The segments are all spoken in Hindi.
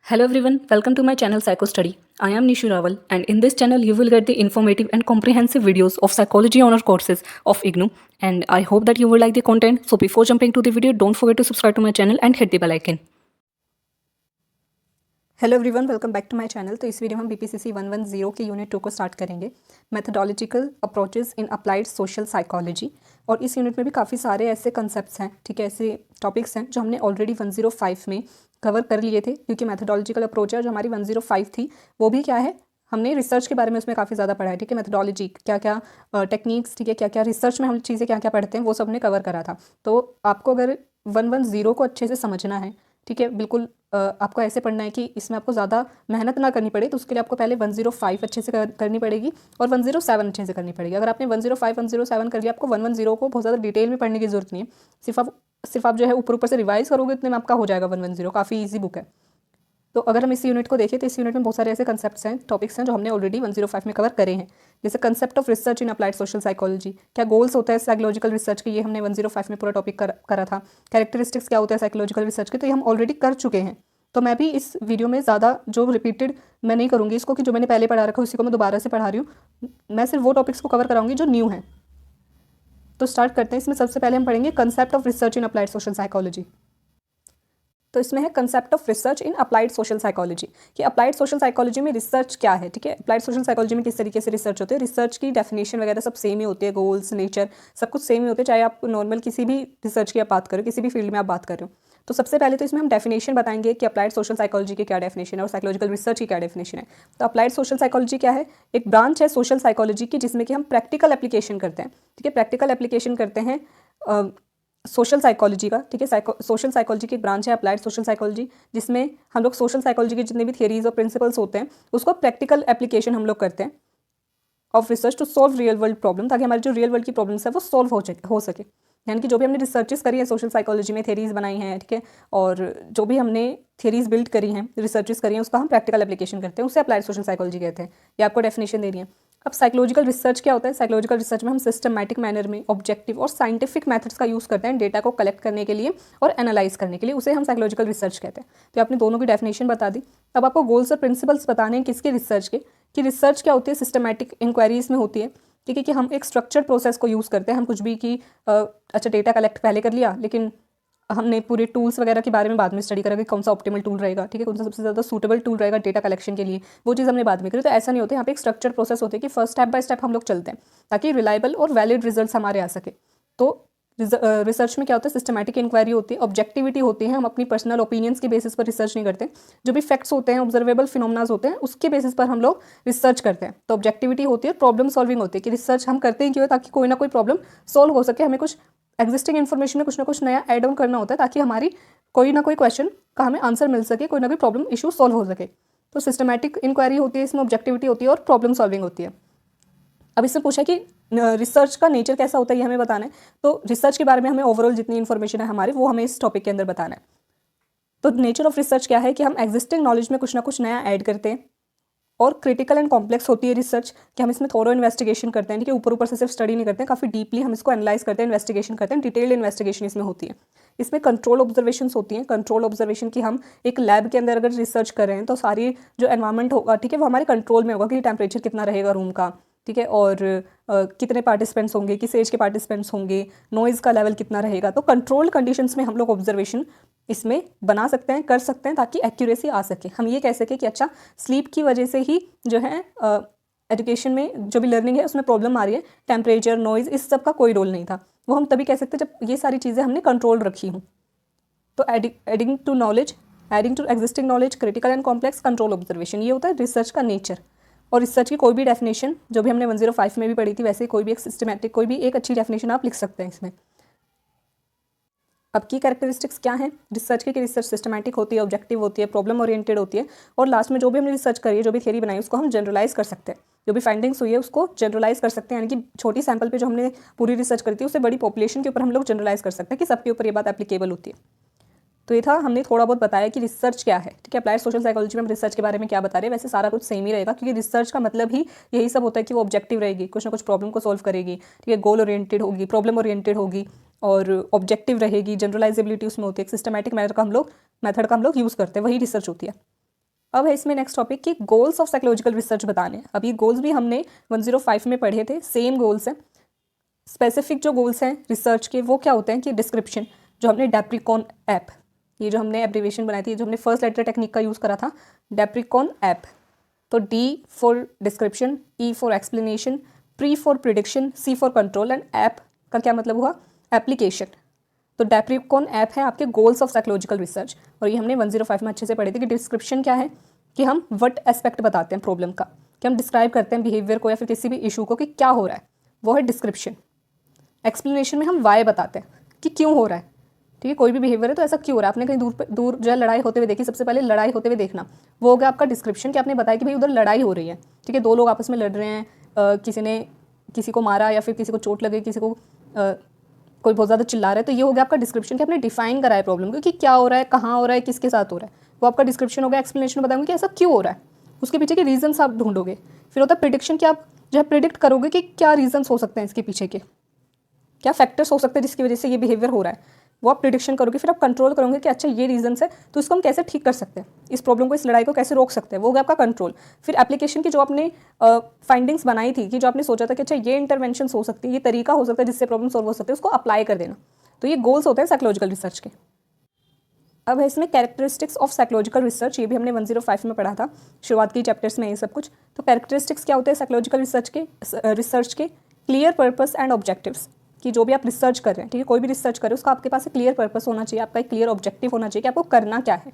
Hello everyone, welcome to my channel Psycho Study. I am Nishu Rawal, and in this channel you will get the informative and comprehensive videos of psychology honor courses of IGNOU, and I hope that you will like the content. So before jumping to the video, don't forget to subscribe to my channel and hit the bell icon. Hello everyone, welcome back to my channel. तो इस वीडियो में हम बीपीसीसी 110 के यूनिट 2 को स्टार्ट करेंगे, methodological approaches in applied social psychology. और इस यूनिट में भी काफ़ी सारे ऐसे कंसेप्ट्स हैं, ठीक है, ऐसे टॉपिक्स हैं जो हमने ऑलरेडी 105 में कवर कर लिए थे, क्योंकि मैथडोलॉजिकल अप्रोच है जो हमारी 105 थी वो भी क्या है, हमने रिसर्च के बारे में उसमें काफ़ी ज़्यादा पढ़ा है, ठीक है, मैथडोलॉजी क्या क्या टेक्निक्स, ठीक है, क्या क्या रिसर्च में हम चीज़ें क्या क्या पढ़ते हैं वो सब ने कवर करा था। तो आपको अगर 110 को अच्छे से समझना है, ठीक है, बिल्कुल आपको ऐसे पढ़ना है कि इसमें आपको ज़्यादा मेहनत ना करनी पड़े, तो उसके लिए आपको पहले 105 अच्छे से करनी पड़ेगी और 107 अच्छे से करनी पड़ेगी। अगर आपने 105 107 कर लिया, आपको 110 को बहुत ज़्यादा डिटेल में पढ़ने की जरूरत नहीं है, सिर्फ आप जो है ऊपर ऊपर से रिवाइज करोगे, इतने में आपका हो जाएगा 110। काफ़ी ईजी बुक है। तो अगर हम इस यूनिट को देखें तो इस यूनिट में बहुत सारे ऐसे कंसेप्ट्स हैं, टॉपिक्स हैं जो हमने ऑलरेडी 105 में कवर करे हैं, जैसे concept of research in applied social psychology, क्या गोल्स होता है साइकोलॉजिकल रिसर्च के, ये हमने 105 में पूरा टॉपिक करा था। कैरेक्टरिस्टिक्स क्या होता है साइकोलॉजिकल रिसर्च के, तो ये हम ऑलरेडी कर चुके हैं। तो मैं भी इस वीडियो में ज़्यादा जो रिपीटेड मैं नहीं करूँगी इसको, कि जो मैंने पहले पढ़ा रखा है उसी को मैं दोबारा से पढ़ा रही हूँ। मैं सिर्फ वो टॉपिक्स को कवर कराऊंगी जो न्यू हैं। तो स्टार्ट करते हैं। इसमें सबसे पहले हम पढ़ेंगे concept of research in applied social psychology. तो इसमें है concept of research in applied social psychology, कि अप्लाइड सोशल साइकोलॉजी में रिसर्च क्या है, ठीक है, अप्लाइड सोशल साइकोलॉजी में किस तरीके से रिसर्च होते हैं। रिसर्च की डेफिनेशन वगैरह सब सेम ही होती है, गोल्स, नेचर सब कुछ सेम ही होते हैं, चाहे आप नॉर्मल किसी भी रिसर्च की आप बात करो, किसी भी फील्ड में आप बात कर रहे हो। तो सबसे पहले तो इसमें हम डेफिनेशन बताएंगे कि अप्लाइड सोशल साइकोलॉजी की क्या डेफिनेशन है और साइकोलॉजिकल रिसर्च की क्या डेफिनेशन है। तो अप्लाइड सोशल साइकोलॉजी क्या है, एक ब्रांच है सोशल साइकोलॉजी की जिसमें कि हम प्रैक्टिकल एप्लीकेशन करते हैं, ठीक है, प्रैक्टिकल एप्लीकेशन करते हैं सोशल साइकोलॉजी का, ठीक है, सोशल साइकोलॉजी की एक ब्रांच है अप्लाइड सोशल साइकोलॉजी, जिसमें हम लोग सोशल साइकोलॉजी के जितने भी थियरीज और प्रिंसिपल्स होते हैं उसको प्रैक्टिकल एप्लीकेशन हम लोग करते हैं of research to solve real world problem, ताकि हमारी जो रियल वर्ल्ड की प्रॉब्लम्स है वो सॉल्व हो सके। यानी कि जो भी हमने रिसर्चेस करी है सोशल साइकोलॉजी में, थियरीज बनाई हैं, ठीक है, और जो भी हमने थियरीज बिल्ड करी हैं, रिसर्चेस करी हैं, उसका हम प्रैक्टिकल एप्लीकेशन करते हैं, उसे अप्लाइड सोशल साइकोलॉजी कहते हैं। ये आपको डेफिनेशन दे रही है। अब साइकोलॉजिकल रिसर्च क्या होता है, साइकोलॉजिकल रिसर्च में हम सिस्टमैटिक मैनर में ऑब्जेक्टिव और साइंटिफिक मेथड्स का यूज़ करते हैं डेटा को कलेक्ट करने के लिए और एनालाइज करने के लिए, उसे हम साइकोलॉजिकल रिसर्च कहते हैं। तो आपने दोनों की डेफिनेशन बता दी। अब आपको गोल्स और प्रिंसिपल्स बताने हैं किसके, रिसर्च के, कि रिसर्च क्या होती है, सिस्टमैटिक इंक्वायरीज में होती है, ठीक है, कि हम एक स्ट्रक्चर्ड प्रोसेस को यूज़ करते हैं। हम कुछ भी कि अच्छा डेटा कलेक्ट पहले कर लिया, लेकिन हमने पूरे टूल्स वगैरह के बारे में बाद में स्टडी करा कि कौन सा ऑप्टिमल टूल रहेगा, ठीक है, कौन सा सबसे ज़्यादा सूटेबल टूल रहेगा डेटा कलेक्शन के लिए, वो चीज़ हमने बाद में करी। तो ऐसा नहीं होता, यहाँ पे एक स्ट्रक्चर्ड प्रोसेस होती है कि फर्स्ट स्टेप बाय स्टेप हम लोग चलते हैं ताकि रिलायबल और वैलिड रिजल्ट्स हमारे आ सके। तो रिसर्च में क्या होता है, सिस्टमैटिक इंक्वायरी होती है, ऑब्जेक्टिविटी होती है, हम अपनी पर्सनल ओपिनियंस के बेसिस पर रिसर्च नहीं करते, जो भी फैक्ट्स होते हैं, ऑब्जर्वेबल फिनोमेनाज होते हैं, उसके बेसिस पर हम लोग रिसर्च करते हैं। तो ऑब्जेक्टिविटी होती है, प्रॉब्लम सॉल्विंग होती है, कि रिसर्च हम करते हैं क्यों, ताकि कोई ना कोई प्रॉब्लम सॉल्व हो सके, हमें कुछ एग्जिस्टिंग इन्फॉर्मेशन में कुछ ना कुछ नया ऐड ऑन करना होता है ताकि हमारी कोई ना कोई क्वेश्चन का हमें आंसर मिल सके, कोई ना कोई प्रॉब्लम इशू सॉल्व हो सके। तो सिस्टमैटिक इंक्वायरी होती है, इसमें ऑब्जेक्टिविटी होती है और प्रॉब्लम सॉल्विंग होती है। अब इससे पूछा कि रिसर्च का नेचर कैसा होता है, ये हमें बताना है। तो रिसर्च के बारे में हमें ओवरऑल जितनी इन्फॉर्मेशन है हमारी, वो हमें इस टॉपिक के अंदर बताना है। तो नेचर ऑफ रिसर्च क्या है, कि हम एग्जिस्टिंग नॉलेज में कुछ ना कुछ नया ऐड करते हैं, और क्रिटिकल एंड कॉम्प्लेक्स होती है रिसर्च, कि हम इसमें थोरो इन्वेस्टिगेशन करते हैं, ठीक है, ऊपर ऊपर से सिर्फ स्टडी नहीं करते हैं, काफ़ी डीपली हम इसको एनालाइज करते हैं, इन्वेस्टिगेशन करते हैं, डिटेल्ड इन्वेस्टिगेशन इसमें होती है। इसमें कंट्रोल ऑब्जर्वेशंस होती हैं, कंट्रोल ऑब्जर्वेशन की हम एक लैब के अंदर अगर रिसर्च कर रहे हैं तो सारी जो एनवायरनमेंट होगा, ठीक है, वो हमारे कंट्रोल में होगा, कि टेम्परेचर कितना रहेगा रूम का, ठीक है, और कितने पार्टिसिपेंट्स होंगे, किस एज के पार्टिसिपेंट्स होंगे, नॉइज़ का लेवल कितना रहेगा। तो कंट्रोल्ड कंडीशंस में हम लोग ऑब्जर्वेशन इसमें बना सकते हैं, कर सकते हैं, ताकि एक्यूरेसी आ सके। हम ये कह सकें कि अच्छा स्लीप की वजह से ही जो है एजुकेशन में जो भी लर्निंग है उसमें प्रॉब्लम आ रही है, टेम्परेचर, नॉइज़, इस सब का कोई रोल नहीं था। वो हम तभी कह सकते हैं जब ये सारी चीज़ें हमने कंट्रोल रखी हूँ। तो adding to knowledge, adding to existing knowledge, critical and complex, control observation, ये होता है रिसर्च का नेचर। और रिसर्च की कोई भी डेफिनेशन जो भी हमने 105 में भी पढ़ी थी, वैसे कोई भी एक सिस्टमैटिक, कोई भी एक अच्छी डेफिनेशन आप लिख सकते हैं इसमें। अब की कैरेक्टरिस्टिक्स क्या है रिसर्च की, कि रिसर्च सिस्टमैटिक होती है, ऑब्जेक्टिव होती है, प्रॉब्लम ओरिएंटेड होती है, और लास्ट में जो भी हमने रिसर्च करी है, जो भी थियरी बनाई, उसको हम जनरलाइज कर सकते हैं, जो भी फाइंडिंग्स हुई है उसको जनरलाइज कर सकते हैं, यानी कि छोटी सैंपल पे जो हमने पूरी रिसर्च करी थी उससे बड़ी पॉपुलेशन के ऊपर हम लोग जनरलाइज कर सकते हैं कि सबके ऊपर ये बात एप्लीकेबल होती है। तो ये था, हमने थोड़ा बहुत बताया कि रिसर्च क्या है, ठीक है। अप्लाइड सोशल साइकोलॉजी में हम रिसर्च के बारे में क्या बता रहे हैं, वैसे सारा कुछ सेम ही रहेगा, क्योंकि रिसर्च का मतलब ही यही सब होता है कि वो ऑब्जेक्टिव रहेगी, कुछ ना कुछ प्रॉब्लम को सॉल्व करेगी, ठीक है, गोल ओरिएंटेड होगी, प्रॉब्लम ओरिएंटेड होगी, और ऑब्जेक्टिव रहेगी, जनरलाइजेबिलिटी उसमें होती है, सिस्टमैटिक मैथड का हम लोग यूज़ करते हैं, वही रिसर्च होती है। अब है इसमें नेक्स्ट टॉपिक कि गोल्स ऑफ साइकोलॉजिकल रिसर्च बताने। अब ये गोल्स भी हमने 105 में पढ़े थे, सेम गोल्स हैं। स्पेसिफिक जो गोल्स हैं रिसर्च के वो क्या होते हैं कि डिस्क्रिप्शन, जो हमने डेप्रिकॉन ऐप, ये जो हमने एब्रीविएशन बनाई थी, जो हमने फर्स्ट लेटर टेक्निक का यूज़ करा था, डेप्रिकॉन ऐप। तो D for description, E for explanation, pre for prediction, C for control and app का क्या मतलब हुआ, एप्लीकेशन। तो डेप्रिकॉन ऐप है आपके गोल्स ऑफ साइकोलॉजिकल रिसर्च। और ये हमने 105 में अच्छे से पढ़े थे कि डिस्क्रिप्शन क्या है कि हम व्हाट एस्पेक्ट बताते हैं प्रॉब्लम का, कि हम डिस्क्राइब करते हैं बिहेवियर को या फिर किसी भी इशू को कि क्या हो रहा है, वो है डिस्क्रिप्शन। एक्सप्लेनेशन में हम वाई बताते हैं कि क्यों हो रहा है, ठीक है, कोई भी बिहेवियर है तो ऐसा क्यों हो रहा है। आपने कहीं दूर जो है लड़ाई होते हुए देखी, सबसे पहले लड़ाई होते हुए देखना, वो हो गया आपका डिस्क्रिप्शन, कि आपने बताया कि भाई उधर लड़ाई हो रही है, ठीक है, दो लोग आपस में लड़ रहे हैं, किसी ने किसी को मारा या फिर किसी को चोट लगी, किसी को कोई बहुत ज़्यादा चिल्ला रहा है, तो ये हो गया आपका डिस्क्रिप्शन कि आपने डिफाइन करा है प्रॉब्लम को कि क्या हो रहा है, कहाँ हो रहा है, किसके साथ हो रहा है, वो आपका डिस्क्रिप्शन हो गया। एक्सप्लेनेशन बताऊंगी कि ऐसा क्यों हो रहा है, उसके पीछे के रीजन्स आप ढूंढोगे। फिर होता है प्रिडिक्शन, कि आप जो है प्रिडिक्ट करोगे कि क्या रीजन्स हो सकते हैं इसके पीछे के, क्या फैक्टर्स हो सकते हैं जिसकी वजह से ये बिहेवियर हो रहा है, वो आप प्रिडिक्शन करोगे। फिर आप कंट्रोल करोगे कि अच्छा ये रीजन्स है तो इसको हम कैसे ठीक कर सकते हैं, इस प्रॉब्लम को, इस लड़ाई को कैसे रोक सकते हैं, वो हो गया आपका कंट्रोल। फिर एप्लीकेशन की जो आपने फाइंडिंग्स बनाई थी, कि जो आपने सोचा था कि अच्छा ये इंटरवेंशन हो सकती है, ये तरीका हो सकता है जिससे प्रॉब्लम सॉल्व हो सकती है, उसको अप्लाई कर देना। तो ये गोल्स होते हैं साइकोलॉजिकल रिसर्च के। अब है इसमें कैरेक्टरिस्टिक्स ऑफ साइकोलॉजिकल रिसर्च, ये भी हमने 105 में पढ़ा था, शुरुआत की चैप्टर्स में ये सब कुछ। तो कैरेक्टरिस्टिक्स क्या होते हैं साइकोलॉजिकल रिसर्च के, क्लियर पर्पस एंड ऑब्जेक्टिव्स, कि जो भी आप रिसर्च कर रहे हैं, ठीक है, कोई भी रिसर्च कर रहे हो उसका आपके पास एक क्लियर पर्पस होना चाहिए, आपका एक क्लियर ऑब्जेक्टिव होना चाहिए कि आपको करना क्या है,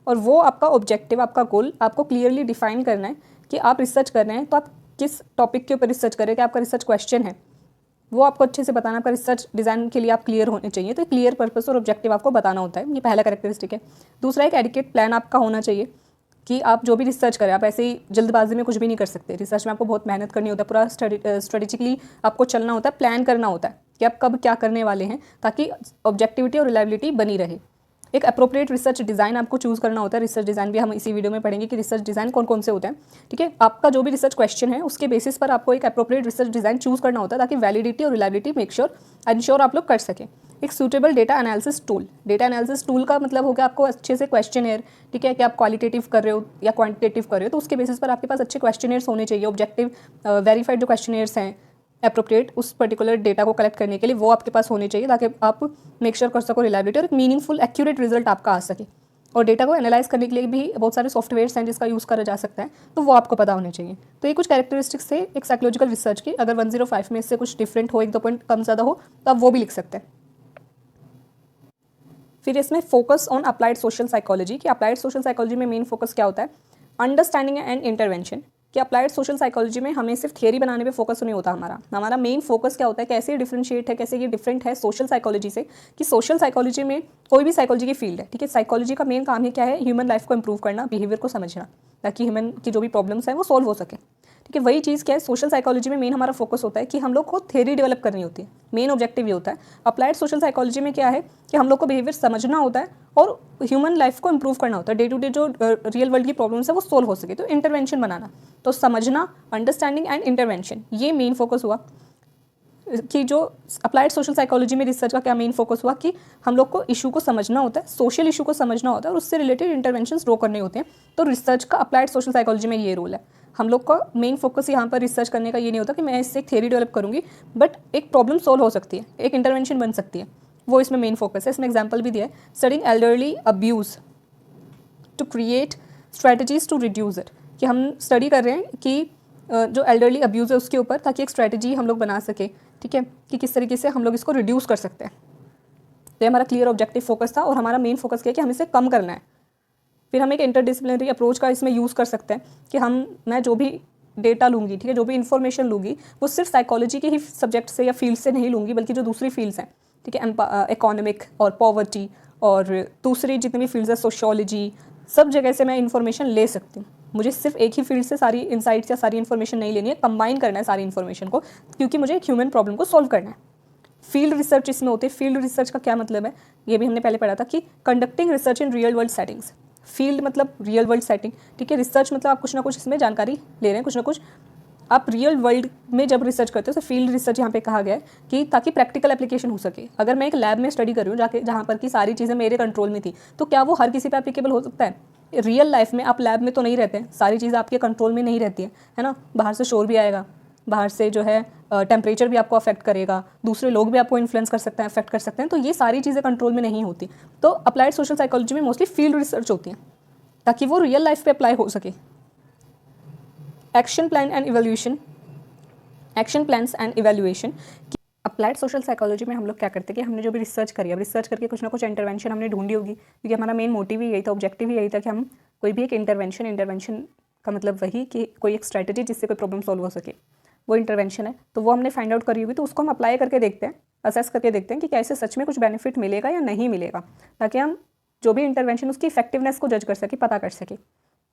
और वो आपका ऑब्जेक्टिव, आपका गोल आपको क्लियरली डिफाइन करना है कि आप रिसर्च कर रहे हैं तो आप किस टॉपिक के ऊपर रिसर्च कर रहे हैं, कि आपका रिसर्च क्वेश्चन है, वो आपको अच्छे से बताना। आपका रिसर्च डिज़ाइन के लिए आप क्लियर होने चाहिए, तो क्लियर पर्पस और ऑब्जेक्टिव आपको बताना होता है, ये पहला कैरेक्टरिस्टिक है। दूसरा, एक एडिक्वेट प्लान आपका होना चाहिए, कि आप जो भी रिसर्च करें, आप ऐसे ही जल्दबाजी में कुछ भी नहीं कर सकते। रिसर्च में आपको बहुत मेहनत करनी होता है, पूरा स्ट्रेटेजिकली आपको चलना होता है, प्लान करना होता है कि आप कब क्या करने वाले हैं, ताकि ऑब्जेक्टिविटी और रिलायबिलिटी बनी रहे। एक अप्रोप्रिएट रिसर्च डिज़ाइन आपको चूज़ करना होता है। रिसर्च डिज़ाइन भी हम इसी वीडियो में पढ़ेंगे कि रिसर्च डिज़ाइन कौन कौन से होते हैं, ठीक है। आपका जो भी रिसर्च क्वेश्चन है उसके बेसिस पर आपको एक अप्रोप्रिएट रिसर्च डिज़ाइन चूज़ करना होता है, ताकि वैलिडिटी और रिलायबिलिटी इंश्योर आप लोग कर सकें। एक suitable data analysis tool, data analysis tool का मतलब होगा आपको अच्छे से क्वेश्चनेयर, ठीक है, कि आप क्वालिटेटिव कर रहे हो या क्वांटिटेटिव कर रहे हो, तो उसके बेसिस पर आपके पास अच्छे क्वेश्चनेयर्स होने चाहिए, ऑब्जेक्टिव वेरीफाइड जो क्वेश्चनेयर्स हैं अप्रोप्रिएट उस पर्टिकुलर डेटा को कलेक्ट करने के लिए, वो आपके पास होने चाहिए, ताकि आप मेक श्योर कर सको रिलायबिलिटी और एक मीनिंगफुल एक्यूरेट रिजल्ट आपका आ सके। और डेटा को एनालाइज करने के लिए भी बहुत सारे सॉफ्टवेयर्स हैं जिसका यूज़ करा जा सकता है, तो वो आपको पता होने चाहिए। तो ये कुछ कैरेक्टरिस्टिक्स थे एक साइकोलॉजिकल रिसर्च की। अगर 105 में इससे कुछ डिफरेंट हो, एक दो पॉइंट कम ज़्यादा हो, तो आप वो भी लिख सकते हैं। फिर इसमें focus on applied social psychology, कि अप्लाइड सोशल साइकोलॉजी में मेन फोकस क्या होता है, अंडरस्टैंडिंग एंड इंटरवेंशन। कि अप्लाइड सोशल साइकोलॉजी में हमें सिर्फ थियरी बनाने पे फोकस नहीं होता, हमारा मेन फोकस क्या होता है, कैसे ये डिफरेंशिएट है, कैसे ये डिफरेंट है सोशल साइकोलॉजी से। कि सोशल साइकोलॉजी में कोई भी साइकोलॉजी की फील्ड है, ठीक है, साइकोलॉजी का मेन काम ही क्या है, ह्यूमन लाइफ को इंप्रूव करना, बिहेवियर को समझना, ताकि ह्यूमन की जो भी प्रॉब्लम्स हैं वो सॉल्व हो सके, ठीक है। वही चीज़ क्या है, सोशल साइकोलॉजी में मेन हमारा फोकस होता है कि हम लोग को थ्योरी डेवलप करनी होती है, मेन ऑब्जेक्टिव ये होता है। अप्लाइड सोशल साइकोलॉजी में क्या है कि हम लोग को बिहेवियर समझना होता है और ह्यूमन लाइफ को इंप्रूव करना होता है, डे टू डे जो रियल वर्ल्ड की प्रॉब्लम्स है वो सोल्व हो सके, तो इंटरवेंशन बनाना। तो समझना, अंडरस्टैंडिंग एंड इंटरवेंशन, ये मेन फोकस हुआ। कि जो अप्लाइड सोशल साइकोलॉजी में रिसर्च का क्या मेन फोकस हुआ कि हम लोग को इशू को समझना होता है, सोशल इशू को समझना होता है और उससे रिलेटेड इंटरवेंशंस ड्रॉ करने होते हैं। तो रिसर्च का अप्लाइड सोशल साइकोलॉजी में ये रोल है। हम लोग का मेन फोकस यहाँ पर रिसर्च करने का ये नहीं होता कि मैं इससे एक थ्योरी डेवलप करूँगी, बट एक प्रॉब्लम सॉल्व हो सकती है, एक इंटरवेंशन बन सकती है, वो इसमें मेन फोकस है। इसमें एग्जाम्पल भी दिया है, studying elderly abuse to create strategies to reduce it, कि हम स्टडी कर रहे हैं कि जो एल्डरली अब्यूज़ है उसके ऊपर, ताकि एक स्ट्रैटेजी हम लोग बना सके, ठीक है, कि किस तरीके से हम लोग इसको रिड्यूस कर सकते हैं। तो ये हमारा क्लियर ऑब्जेक्टिव फोकस था और हमारा मेन फोकस क्या है कि हम इसे कम करना है। फिर हम एक इंटरडिसिप्लिनरी अप्रोच का इसमें यूज़ कर सकते हैं कि मैं जो भी डेटा लूँगी, ठीक है, जो भी इन्फॉर्मेशन लूँगी वो सिर्फ साइकोलॉजी के ही सब्जेक्ट से या फील्ड से नहीं लूँगी, बल्कि जो दूसरी फील्ड्स हैं, ठीक है, इकोनॉमिक और पॉवर्टी और दूसरी जितनी भी फील्ड्स है, सोशियोलॉजी, सब जगह से मैं इन्फॉर्मेशन ले सकती हूँ। मुझे सिर्फ एक ही फील्ड से सारी इंसाइट्स या सारी इन्फॉर्मेशन नहीं लेनी है, कंबाइन करना है सारी इन्फॉर्मेशन को, क्योंकि मुझे एक ह्यूमन प्रॉब्लम को सॉल्व करना है। फील्ड रिसर्च इसमें होती है। फील्ड रिसर्च का क्या मतलब है, ये भी हमने पहले पढ़ा था कि conducting research in real world settings. Field मतलब रियल वर्ल्ड सेटिंग, ठीक है, रिसर्च मतलब आप कुछ ना कुछ इसमें जानकारी ले रहे हैं, कुछ ना कुछ आप रियल वर्ल्ड में जब रिसर्च करते हो तो फील्ड रिसर्च यहाँ पे कहा गया है कि ताकि प्रैक्टिकल एप्लीकेशन हो सके। अगर मैं एक लैब में स्टडी कर रही हूँ जाके, जहाँ पर की सारी चीज़ें मेरे कंट्रोल में थी, तो क्या वो हर किसी पे एप्लीकेबल हो सकता है? रियल लाइफ में आप लैब में तो नहीं रहते हैं, सारी चीज़ें आपके कंट्रोल में नहीं रहती है ना। बाहर से शोर भी आएगा, बाहर से जो है टेम्परेचर भी आपको अफेक्ट करेगा, दूसरे लोग भी आपको इन्फ्लुएंस कर सकते हैं, अफेक्ट कर सकते हैं, तो ये सारी चीज़ें कंट्रोल में नहीं होती। तो अप्लाइड सोशल साइकोलॉजी में मोस्टली फील्ड रिसर्च होती है ताकि वो रियल लाइफ पे अप्लाई हो सके। Action plan and evaluation, action plans and evaluation. Applied social psychology में हम लोग क्या करते हैं कि हमने जो भी रिसर्च करी, अब रिसर्च करके कुछ ना कुछ इंटरवेंशन हमने ढूंढी होगी, क्योंकि हमारा मेन मोटिव ही यही था, ऑब्जेक्टिव ही यही था कि हम कोई भी एक इंटरवेंशन का मतलब वही कि कोई एक स्ट्रैटेजी जिससे कोई प्रॉब्लम सॉल्व हो सके, वो इंटरवेंशन है। तो वो हमने फाइंड आउट करी होगी, तो उसको हम अप्लाई करके देखते हैं, असेस करके देखते हैं कि क्या इससे सच में कुछ बेनिफिट मिलेगा या नहीं मिलेगा, ताकि हम जो भी इंटरवेंशन उसकी इफेक्टिवनेस को जज कर सके, पता कर सके।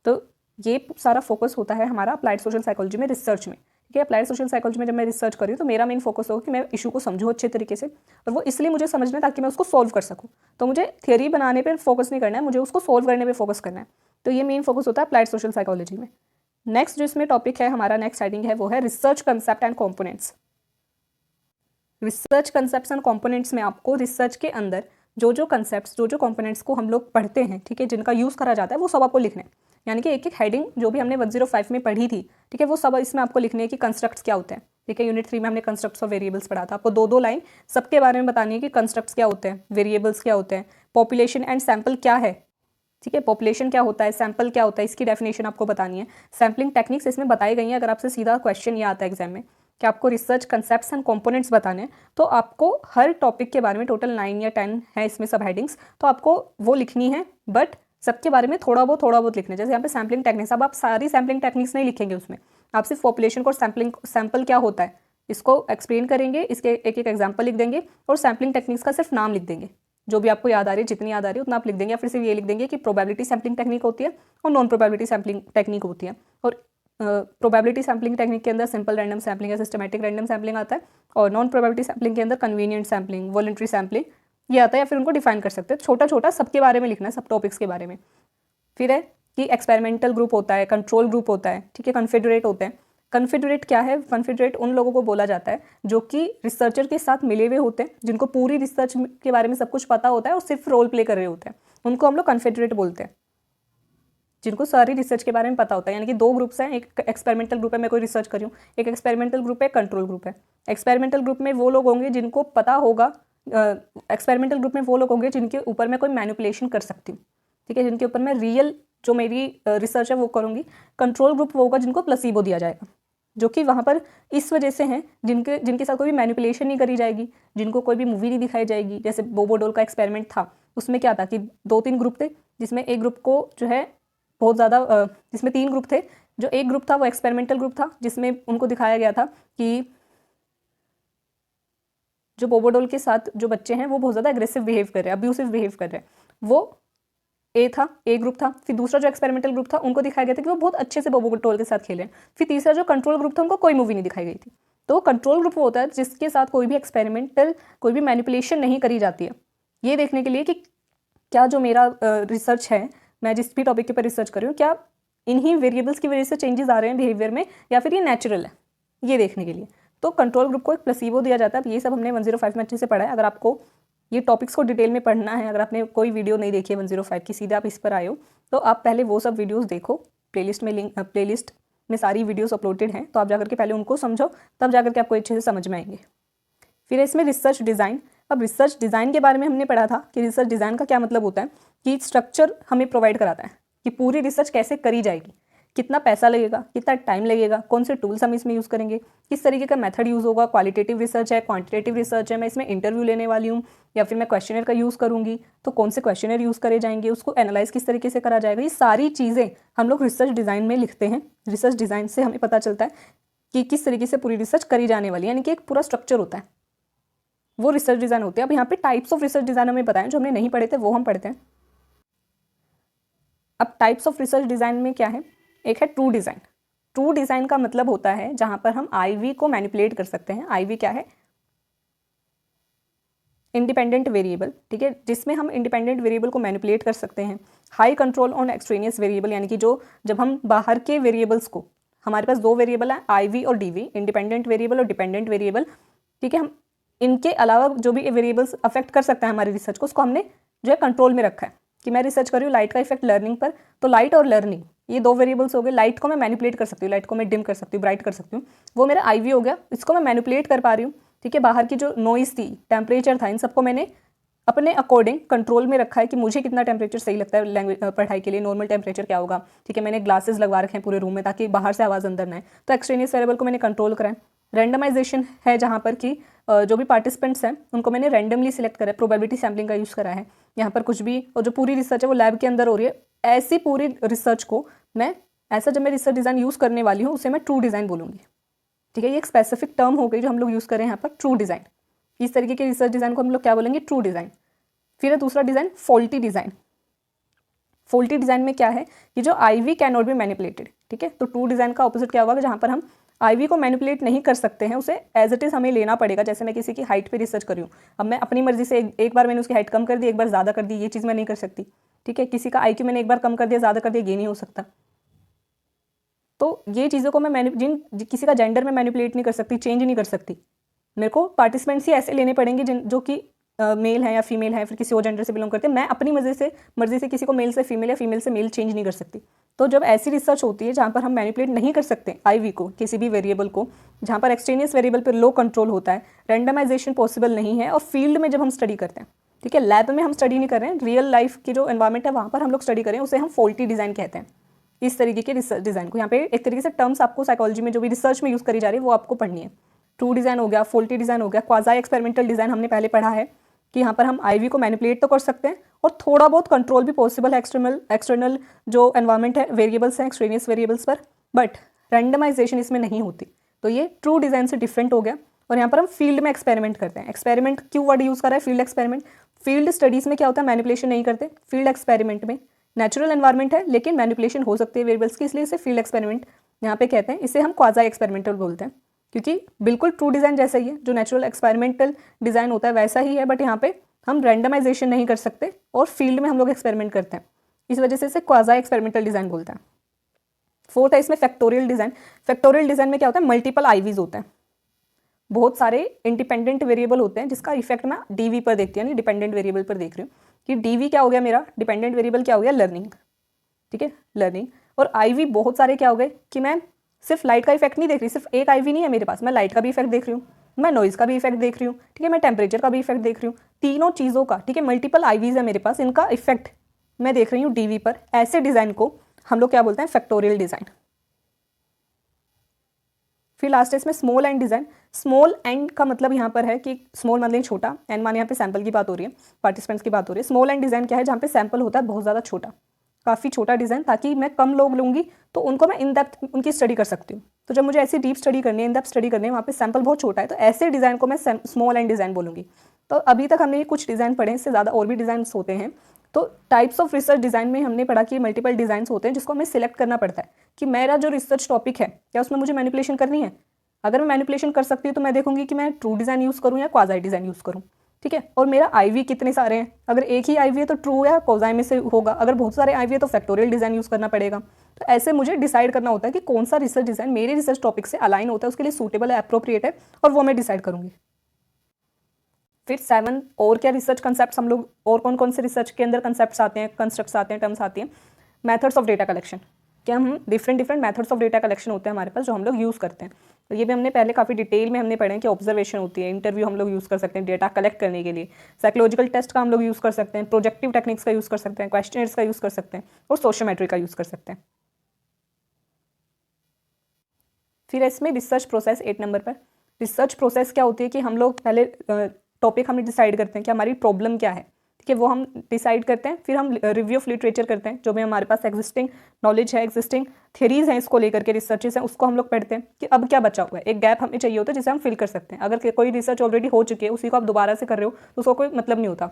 तो ये सारा फोकस होता है हमारा अप्लाइड सोशल साइकोलॉजी में, रिसर्च में। ठीक है, अप्लाइड सोशल साइकोलॉजी में जब मैं रिसर्च कर रही हूँ तो मेरा मेन फोकस होगा कि मैं इशू को समझूँ अच्छे तरीके से, और वो इसलिए मुझे समझना है ताकि मैं उसको सॉल्व कर सकूँ। तो मुझे थियरी बनाने पर फोकस नहीं करना है, मुझे उसको सॉल्व करने पर फोकस करना है। तो ये मेन फोकस होता है अप्लाइड सोशल साइकोलॉजी में। नेक्स्ट जो इसमें टॉपिक है हमारा, नेक्स्ट हेडिंग है, वो है research concept and components. Research concepts and components में आपको रिसर्च के अंदर जो कंसेप्ट्स, जो कॉम्पोनेंट्स को हम लोग पढ़ते हैं, ठीक है, जिनका यूज़ करा जाता है, वो सब आपको लिखना है। यानी कि एक एक हेडिंग जो भी हमने 105 में पढ़ी थी, ठीक है, वो सब इसमें आपको लिखने है कि कंस्ट्रक्ट्स क्या होते हैं। ठीक है, यूनिट 3 में हमने कंस्ट्रक्ट्स ऑफ वेरिएबल्स पढ़ा था, आपको 2-2 लाइन सबके बारे में बतानी है कि कंस्ट्रक्ट्स क्या होते हैं, वेरिएबल्स क्या होते हैं, पॉपुलेशन एंड सैम्पल क्या है। ठीक है, पॉपुलेशन क्या होता है, सैम्पल क्या होता है, इसकी डेफिनेशन आपको बतानी है। सैम्पलिंग टेक्निक्स इसमें बताई गई हैं। अगर आपसे सीधा क्वेश्चन ये आता है एग्जाम में कि आपको रिसर्च कंसेप्ट्स एंड कंपोनेंट्स बताने हैं, तो आपको हर टॉपिक के बारे में, टोटल 9 या 10 है इसमें सब हेडिंग्स, तो आपको वो लिखनी है, बट सबके बारे में थोड़ा बहुत लिखना है। जैसे यहाँ पे सैम्पलिंग टेक्निक्स, अब आप सारी सैम्पलिंग टेक्निक्स नहीं लिखेंगे उसमें, आप सिर्फ पॉपुलेशन को सैम्पल क्या होता है इसको एक्सप्लेन करेंगे, इसके एक एक एग्जाम्पल लिख देंगे, और सैम्पलिंग टेक्निक्स का सिर्फ नाम लिख देंगे, जो भी आपको याद आ रही है, जितनी याद आ रही है उतना आप लिख देंगे, या फिर सिर्फ ये लिख देंगे कि प्रोबेबिलिटी सैम्पलिंग टेक्निक होती है और नॉन प्रोबेबिलिटी सैम्पलिंग टेक्निक होती है। और प्रोबेबिलिटी सैम्पलिंग टेक्निक के अंदर सिंपल रैंडम सैम्पलिंग या सिस्टमैटिक रैंडम सैम्पलिंग आता है, और नॉन प्रोबेबिलिटी सैम्पलिंग के अंदर कन्वीनियंट सैम्पलिंग, वॉलंटरी सैम्पलिंग ये आता है, या फिर उनको डिफाइन कर सकते हैं। छोटा छोटा सबके बारे में लिखना है, सब टॉपिक्स के बारे में। फिर है कि एक्सपेरिमेंटल ग्रुप होता है, कंट्रोल ग्रुप होता है, ठीक है, कन्फेडरेट होते हैं। कन्फेडरेट क्या है? कन्फेडरेट उन लोगों को बोला जाता है जो कि रिसर्चर के साथ मिले हुए होते हैं, जिनको पूरी रिसर्च के बारे में सब कुछ पता होता है और सिर्फ रोल प्ले कर रहे होते हैं, उनको हम लोग कन्फेडरेट बोलते हैं, जिनको सारी रिसर्च के बारे में पता होता है। यानी कि 2 ग्रुप्स हैं, एक एक्सपेरिमेंटल ग्रुप है, मैं कोई रिसर्च कर रही हूँ, एक एक्सपेरिमेंटल ग्रुप है, कंट्रोल ग्रुप है। एक्सपेरिमेंटल ग्रुप में वो लोग होंगे जिनको पता होगा, एक्सपेरिमेंटल ग्रुप में वो लोग होंगे जिनके ऊपर मैं कोई मैनिपुलेशन कर सकती हूँ, ठीक है, जिनके ऊपर मैं रियल जो मेरी रिसर्च है वो करूँगी। कंट्रोल ग्रुप वो होगा जिनको प्लेसिबो दिया जाएगा, जो कि वहाँ पर इस वजह से हैं जिनके साथ कोई भी मैनिपुलेशन नहीं करी जाएगी, जिनको कोई भी मूवी नहीं दिखाई जाएगी। जैसे बोबोडोल का एक्सपेरिमेंट था, उसमें क्या था कि 2-3 ग्रुप थे, जिसमें एक ग्रुप को जो है बहुत ज़्यादा, जिसमें 3 ग्रुप थे। जो एक ग्रुप था वो एक्सपेरिमेंटल ग्रुप था, जिसमें उनको दिखाया गया था कि जो बोबोडोल के साथ जो बच्चे हैं वो बहुत ज़्यादा एग्रेसिव बिहेव कर रहे हैं, अब्यूसिव बिहेव कर रहे हैं। वो ए ग्रुप था। फिर दूसरा जो एक्सपेरिमेंटल ग्रुप था उनको दिखाया गया था कि वो बहुत अच्छे से बोबोडोल के साथ खेले। फिर तीसरा जो कंट्रोल ग्रुप था उनको कोई मूवी नहीं दिखाई गई थी। तो कंट्रोल ग्रुप वो होता है जिसके साथ कोई भी एक्सपेरिमेंटल, कोई भी मैनिपुलेशन नहीं करी जाती है, ये देखने के लिए कि क्या जो मेरा रिसर्च है, मैं जिस भी टॉपिक के ऊपर रिसर्च कर रही हूँ, क्या इन्हीं वेरिएबल्स की वजह से चेंजेस आ रहे हैं बिहेवियर में, या फिर ये नेचुरल है, ये देखने के लिए। तो कंट्रोल ग्रुप को एक प्लेसिबो दिया जाता है। ये सब हमने 105 में अच्छे से पढ़ा है। अगर आपको ये टॉपिक्स को डिटेल में पढ़ना है, अगर आपने कोई वीडियो नहीं देखी है 105 की, सीधे आप इस पर आए हो, तो आप पहले वो सब वीडियोस देखो। प्लेलिस्ट में सारी वीडियोस अपलोडेड हैं, तो आप जाकर के पहले उनको समझो, तब जाकर के आपको अच्छे से समझ में आएंगे। फिर इसमें रिसर्च डिज़ाइन। अब रिसर्च डिज़ाइन के बारे में हमने पढ़ा था कि रिसर्च डिज़ाइन का क्या मतलब होता है, कि स्ट्रक्चर हमें प्रोवाइड कराता है कि पूरी रिसर्च कैसे करी जाएगी, कितना पैसा लगेगा, कितना टाइम लगेगा, कौन से टूल्स हम इसमें यूज़ करेंगे, किस तरीके का मेथड यूज़ होगा, क्वालिटेटिव रिसर्च है, क्वांटिटेटिव रिसर्च है, मैं इसमें इंटरव्यू लेने वाली हूँ या फिर मैं क्वेश्चनर का यूज़ करूँगी, तो कौन से क्वेश्चनर यूज़ करे जाएंगे, उसको एनालाइज किस तरीके से करा जाएगा, ये सारी चीज़ें हम लोग रिसर्च डिज़ाइन में लिखते हैं। रिसर्च डिज़ाइन से हमें पता चलता है कि किस तरीके से पूरी रिसर्च करी जाने वाली है, यानी कि एक पूरा स्ट्रक्चर होता है, वो रिसर्च डिज़ाइन होते हैं। अब यहाँ पे टाइप्स ऑफ रिसर्च डिज़ाइन हमें बताएं, जो हमने नहीं पढ़े थे वो हम पढ़ते हैं। अब टाइप्स ऑफ रिसर्च डिज़ाइन में क्या है, एक है ट्रू डिज़ाइन। ट्रू डिज़ाइन का मतलब होता है जहाँ पर हम IV को मैनिपुलेट कर सकते हैं। IV क्या है? इंडिपेंडेंट वेरिएबल, ठीक है, जिसमें हम इंडिपेंडेंट वेरिएबल को मैनिपुलेट कर सकते हैं। High control on extraneous variable, यानी कि जो जब हम बाहर के वेरिएबल्स को हमारे पास दो वेरिएबल हैं IV और DV, इंडिपेंडेंट वेरिएबल और डिपेंडेंट वेरिएबल, ठीक है। हम इनके अलावा जो भी वेरिएबल्स अफेक्ट कर सकता है हमारी रिसर्च को, उसको हमने जो है कंट्रोल में रखा है कि मैं रिसर्च कर रही हूँ लाइट का इफेक्ट लर्निंग पर, तो लाइट और लर्निंग ये दो वेरिएबल्स हो गए। लाइट को मैं मैनिपुलेट कर सकती हूँ, लाइट को मैं डिम कर सकती हूँ, ब्राइट कर सकती हूँ, वो मेरा IV हो गया, इसको मैं मैनिपुलेट कर पा रही हूँ, ठीक है। बाहर की जो नॉइस थी, टेम्परेचर था, इन सबको मैंने अपने अकॉर्डिंग कंट्रोल में रखा है कि मुझे कितना टेम्परेचर सही लगता है लैंग्वेज पढ़ाई के लिए, नॉर्मल टेम्परेचर क्या होगा, ठीक है। मैंने ग्लासेस लगवा रखे हैं पूरे रूम में ताकि बाहर से आवाज़ अंदर ना आए, तो एक्सट्रेनियस वेरिएबल को मैंने कंट्रोल करा है। रैंडमाइजेशन है जहाँ पर कि जो भी पार्टिसिपेंट्स हैं उनको मैंने रैंडमली सिलेक्ट करा है, प्रोबेबिलिटी सैम्पलिंग का यूज़ करा है यहाँ पर कुछ भी, और जो पूरी रिसर्च है वो लैब के अंदर हो रही है। ऐसी पूरी रिसर्च को मैं ऐसा जब मैं रिसर्च डिज़ाइन यूज़ करने वाली हूँ उसे मैं ट्रू डिज़ाइन बोलूँगी, ठीक है। ये एक स्पेसिफिक टर्म हो गई जो हम लोग यूज़ करें यहाँ पर, ट्रू डिज़ाइन। इस तरीके के रिसर्च डिज़ाइन को हम लोग क्या बोलेंगे, ट्रू डिज़ाइन। फिर है दूसरा design faulty design. Faulty design में क्या है कि जो IV can not be manipulated, ठीक है। तो ट्रू डिज़ाइन का ऑपोजिट क्या होगा, जहाँ पर हम IV को मैनिपुलेट नहीं कर सकते हैं, उसे एज इट इज़ हमें लेना पड़ेगा। जैसे मैं किसी की हाइट पे रिसर्च कर रही हूँ, अब मैं अपनी मर्जी से एक बार मैंने उसकी हाइट कम कर दी, एक बार ज़्यादा कर दी, ये चीज़ मैं नहीं कर सकती, ठीक है। किसी का IQ मैंने एक बार कम कर दिया, ज़्यादा कर दिया, ये नहीं हो सकता। तो ये चीज़ों को मैं किसी का जेंडर में मैनिपुलेट नहीं कर सकती, चेंज नहीं कर सकती। मेरे को पार्टिसिपेंट्स ही ऐसे लेने पड़ेंगे जो कि मेल है या फीमेल है, फिर किसी और जेंडर से बिलोंग करते हैं। मैं अपनी मर्जी से किसी को मेल से फीमेल या फीमेल से मेल चेंज नहीं कर सकती। तो जब ऐसी रिसर्च होती है जहाँ पर हम मैनिपुलेट नहीं कर सकते IV को, किसी भी वेरिएबल को, जहाँ पर एक्सट्रेनियस वेरिएबल पर लो कंट्रोल होता है, रैंडमाइजेशन पॉसिबल नहीं है, और फील्ड में जब हम स्टडी करते हैं, ठीक है, लैब में हम स्टडी नहीं कर रहे हैं, रियल लाइफ की जो एनवायरमेंट है वहाँ पर हम लोग स्टडी करें, उसे हम फॉल्टी डिज़ाइन कहते हैं। इस तरीके के रिसर्च डिज़ाइन को यहाँ पे एक तरीके से टर्म्स आपको साइकोलॉजी में जो भी रिसर्च में यूज़ करी जा रही है वो आपको पढ़नी है। ट्रू डिज़ाइन हो गया, फॉल्टी डिज़ाइन हो गया, क्वाज़ाई एक्सपेरिमेंटल डिज़ाइन हमने पहले पढ़ा है कि यहाँ पर हम IV को मैनिपुलेट तो कर सकते हैं और थोड़ा बहुत कंट्रोल भी पॉसिबल है एक्सटर्नल जो एनवायरमेंट है, वेरिएबल्स हैं, एक्सट्रेनियस वेरिएबल्स पर, बट रैंडमाइजेशन इसमें नहीं होती। तो ये ट्रू डिज़ाइन से डिफरेंट हो गया। और यहाँ पर हम फील्ड में एक्सपेरिमेंट करते हैं। एक्सपेरिमेंट क्यों वर्ड यूज़ कर रहा है, फील्ड एक्सपेरिमेंट। फील्ड स्टडीज़ में क्या होता है, मैनिपुलेशन नहीं करते। फील्ड एक्सपेरिमेंट में नेचुरल एनवायरमेंट है लेकिन मैनिपुलेशन हो सकती है वेरिएबल्स की, इसलिए इसे फील्ड एक्सपेरिमेंट यहाँ पे कहते हैं। इसे हम क्वाज़ाई एक्सपेरिमेंटल बोलते हैं क्योंकि बिल्कुल ट्रू डिज़ाइन जैसा ही है, जो नेचुरल एक्सपेरिमेंटल डिज़ाइन होता है वैसा ही है, बट यहाँ पे हम रैंडमाइजेशन नहीं कर सकते और फील्ड में हम लोग एक्सपेरिमेंट करते हैं, इस वजह से इसे क्वाज़ाई एक्सपेरिमेंटल डिज़ाइन बोलते हैं। फोर्थ है इसमें फैक्टोरियल डिज़ाइन। फैक्टोरियल डिज़ाइन में क्या होता है, मल्टीपल IVs होते हैं, बहुत सारे इंडिपेंडेंट वेरिएबल होते हैं जिसका इफेक्ट मैं DV पर देखती हूँ, यानी डिपेंडेंट वेरिएबल पर देख रही हूँ कि DV क्या हो गया मेरा, डिपेंडेंट वेरिएबल क्या हो गया, लर्निंग, ठीक है, लर्निंग। और IV बहुत सारे क्या हो गए कि मैं सिर्फ लाइट का इफेक्ट नहीं देख रही, सिर्फ एक IV नहीं है मेरे पास, मैं लाइट का भी इफेक्ट देख रही हूँ, मैं नॉइज़ का भी इफेक्ट देख रही हूँ, ठीक है, मैं टेम्परेचर का भी इफेक्ट देख रही हूँ, तीनों चीज़ों का, ठीक है, मल्टीपल IVs है मेरे पास, इनका इफेक्ट मैं देख रही हूँ DV पर। ऐसे डिज़ाइन को हम लोग क्या बोलते हैं, फैक्टोरियल डिज़ाइन। फिर लास्ट है इसमें small and design. Small and का मतलब यहाँ पर है कि स्मॉल मतलब छोटा, एंड मान यहाँ पे सैंपल की बात हो रही है, पार्टिसिपेंट्स की बात हो रही है। स्मॉल एंड डिज़ाइन क्या है, जहाँ पे सैंपल होता है बहुत ज़्यादा छोटा, काफ़ी छोटा डिज़ाइन, ताकि मैं कम लोग लूँगी तो उनको मैं इन डेप्थ उनकी स्टडी कर सकती हूँ। तो जब मुझे ऐसी डीप स्टडी करनी है, इन डेप्थ स्टडी करनी है, वहाँ पे सैंपल बहुत छोटा है, तो ऐसे डिज़ाइन को मैं स्मॉल एंड डिज़ाइन बोलूँगी। तो अभी तक हमने ये कुछ डिज़ाइन पढ़े, इससे ज़्यादा और भी डिज़ाइन होते हैं। तो टाइप्स ऑफ रिसर्च डिज़ाइन में हमने पढ़ा कि मल्टीपल डिज़ाइंस होते हैं जिसको हमें सिलेक्ट करना पड़ता है कि मेरा जो रिसर्च टॉपिक है क्या उसमें मुझे मैनिपुलेशन करनी है। अगर मैं मैनिपुलेशन कर सकती हूँ तो मैं देखूंगी कि मैं ट्रू डिज़ाइन यूज़ करूँ या क्वाज़ाई डिज़ाइन यूज़ करूँ, ठीक है। और मेरा IV कितने सारे हैं, अगर एक ही IV है तो ट्रू या क्वाज़ाई में से होगा, अगर बहुत सारे IV है तो फैक्टोरियल डिज़ाइन यूज़ करना पड़ेगा। तो ऐसे मुझे डिसाइड करना होता है कि कौन सा रिसर्च डिज़ाइन मेरे रिसर्च टॉपिक से अलाइन होता है, उसके लिए सूटेबल है, अप्रोप्रिएट है, और वो मैं डिसाइड करूँगी। फिर 7 और क्या रिसर्च कंसेप्ट हम लोग, और कौन कौन से रिसर्च के अंदर कंसेप्ट्स आते हैं, कंस्ट्रक्ट्स आते हैं, टर्म्स आती हैं। मेथड्स ऑफ डेटा कलेक्शन, क्या हम different methods of data collection होते हैं हमारे पास जो हम लोग यूज़ करते हैं। तो ये भी हमने पहले काफ़ी डिटेल में हमने पढ़े हैं कि ऑब्जर्वेशन होती है, इंटरव्यू हम लोग यूज़ कर सकते हैं डेटा कलेक्ट करने के लिए, साइकोलॉजिकल टेस्ट का हम लोग यूज़ कर सकते हैं, प्रोजेक्टिव टेक्निक्स का यूज़ कर सकते हैं, क्वेश्चनर्स का यूज़ कर सकते हैं, और सोशियोमेट्री का यूज़ कर सकते हैं। फिर इसमें रिसर्च प्रोसेस 8 नंबर पर। रिसर्च प्रोसेस क्या होती है कि हम लोग पहले टॉपिक हमने डिसाइड करते हैं कि हमारी प्रॉब्लम क्या है, ठीक है, वो हम डिसाइड करते हैं। फिर हम रिव्यू ऑफ लिटरेचर करते हैं, जो भी हमारे पास एग्जिस्टिंग नॉलेज है, एग्जिस्टिंग थ्योरीज हैं इसको लेकर के, रिसर्चेस हैं, उसको हम लोग पढ़ते हैं कि अब क्या बचा हुआ है, एक गैप हमें चाहिए होता है जिसे हम फिल कर सकते हैं। अगर कोई रिसर्च ऑलरेडी हो चुकी है, उसी को आप दोबारा से कर रहे हो तो उसको कोई मतलब नहीं होता।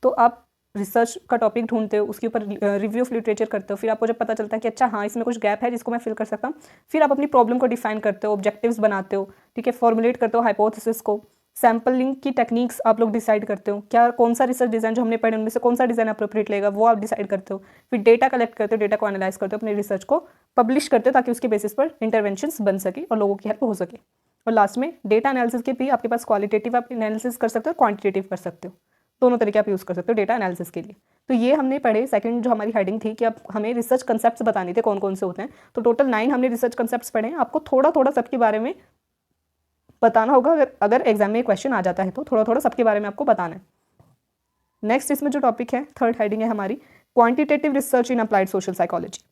तो आप रिसर्च का टॉपिक ढूंढते हो, उसके ऊपर रिव्यू ऑफ लिटरेचर करते हो, फिर आपको जब पता चलता है कि अच्छा हाँ इसमें कुछ गैप है जिसको मैं फिल कर सकता हूँ, फिर आप अपनी प्रॉब्लम को डिफाइन करते हो, ऑब्जेक्टिव्स बनाते हो, ठीक है, फॉर्मुलेट करते हो हाइपोथेसिस को, सैम्पलिंग की टेक्निक्स आप लोग डिसाइड करते हो, क्या कौन सा रिसर्च डिज़ाइन जो हमने पढ़े उनमें से कौन सा डिज़ाइन अप्रोप्रिएट लगेगा वो आप डिसाइड करते हो। फिर डेटा कलेक्ट करते हो, डेटा को एनालाइज करते हो, अपने रिसर्च को पब्लिश करते हो ताकि उसके बेसिस पर इंटरवेंशंस बन सके और लोगों की हेल्प हो सके। और लास्ट में डेटा एनालिसिस के भी आपके पास क्वालिटेटिव आप एनालिसिस कर सकते हो, क्वांटिटेटिव कर सकते हो, दोनों तरीके आप यूज़ कर सकते हो डेटा एनालिसिस के लिए। तो ये हमने पढ़े। सेकंड जो हमारी हेडिंग थी कि अब हमें रिसर्च कंसेप्ट्स बताने थे कौन कौन से होते हैं, तो टोटल 9 हमने रिसर्च कंसेप्ट्स पढ़े हैं। आपको थोड़ा थोड़ा सबके बारे में बताना होगा, अगर एग्जाम में क्वेश्चन आ जाता है तो थोड़ा थोड़ा सबके बारे में आपको बताना है। नेक्स्ट इसमें जो टॉपिक है, थर्ड हेडिंग है हमारी quantitative research in applied social psychology.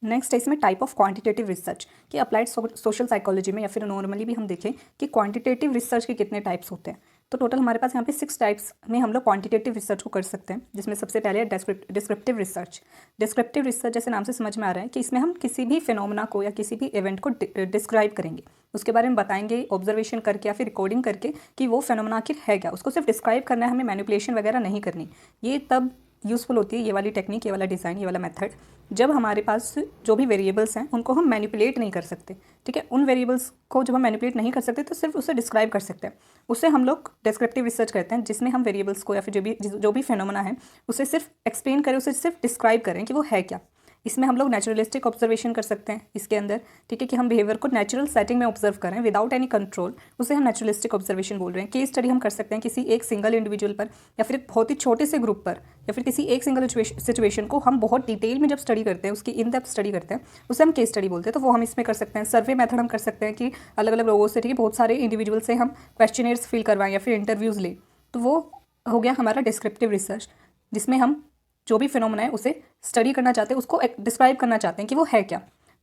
Next इसमें टाइप ऑफ क्वांटिटेटिव रिसर्च कि अप्लाइड सोशल साइकोलॉजी में या फिर नॉर्मली भी हम देखें कि क्वांटिटेटिव रिसर्च के कितने टाइप्स होते हैं। तो टोटल हमारे पास यहाँ पे 6 टाइप्स में हम लोग क्वांटिटेटिव रिसर्च को कर सकते हैं, जिसमें सबसे पहले है डिस्क्रिप्टिव रिसर्च। डिस्क्रिप्टिव रिसर्च जैसे नाम से समझ में आ रहा है कि इसमें हम किसी भी फिनोमेना को या किसी भी इवेंट को डिस्क्राइब करेंगे, उसके बारे में बताएंगे ऑब्जर्वेशन करके या फिर रिकॉर्डिंग करके कि वो फिनोमेना आखिर है क्या। उसको सिर्फ डिस्क्राइब करना है, हमें मैनिपुलेशन वगैरह नहीं करनी। ये तब यूज़फुल होती है ये वाली टेक्निक, ये वाला डिज़ाइन, ये वाला मेथड, जब हमारे पास जो भी वेरिएबल्स हैं उनको हम मैनिपुलेट नहीं कर सकते। ठीक है, उन वेरिएबल्स को जब हम मैनिपुलेट नहीं कर सकते तो सिर्फ उसे डिस्क्राइब कर सकते हैं। उसे हम लोग डिस्क्रिप्टिव रिसर्च करते हैं, जिसमें हम वेरिएबल्स को या फिर जो भी फिनोमेना है उसे सिर्फ एक्सप्लेन करें, उसे सिर्फ डिस्क्राइब करें कि वो है क्या। इसमें हम लोग नेचुरलिस्टिक ऑब्जर्वेशन कर सकते हैं इसके अंदर। ठीक है, कि हम बिहेवियर को नेचुरल सेटिंग में ऑब्जर्व करें विदाउट एनी कंट्रोल, उसे हम नेचुरलिस्टिक ऑब्जर्वेशन बोल रहे हैं। केस स्टडी हम कर सकते हैं किसी एक सिंगल इंडिविजुअल पर या फिर एक बहुत ही छोटे से ग्रुप पर या फिर किसी एक सिंगल सिचुएशन को हम बहुत डिटेल में जब स्टडी करते हैं, उसकी इन डेप्थ स्टडी करते हैं, उसे हम केस स्टडी बोलते हैं। तो वो हम इसमें कर सकते हैं। सर्वे मेथड हम कर सकते हैं कि अलग अलग लोगों से, ठीक है, बहुत सारे इंडिविजुअल से हम क्वेश्चनेयर्स फिल करवाएं या फिर इंटरव्यूज़ लें। तो वो हो गया हमारा डिस्क्रिप्टिव रिसर्च, जिसमें हम जो भी फिनोमेना है उसे स्टडी करना चाहते हैं, उसको डिस्क्राइब करना चाहते हैं कि वो है क्या।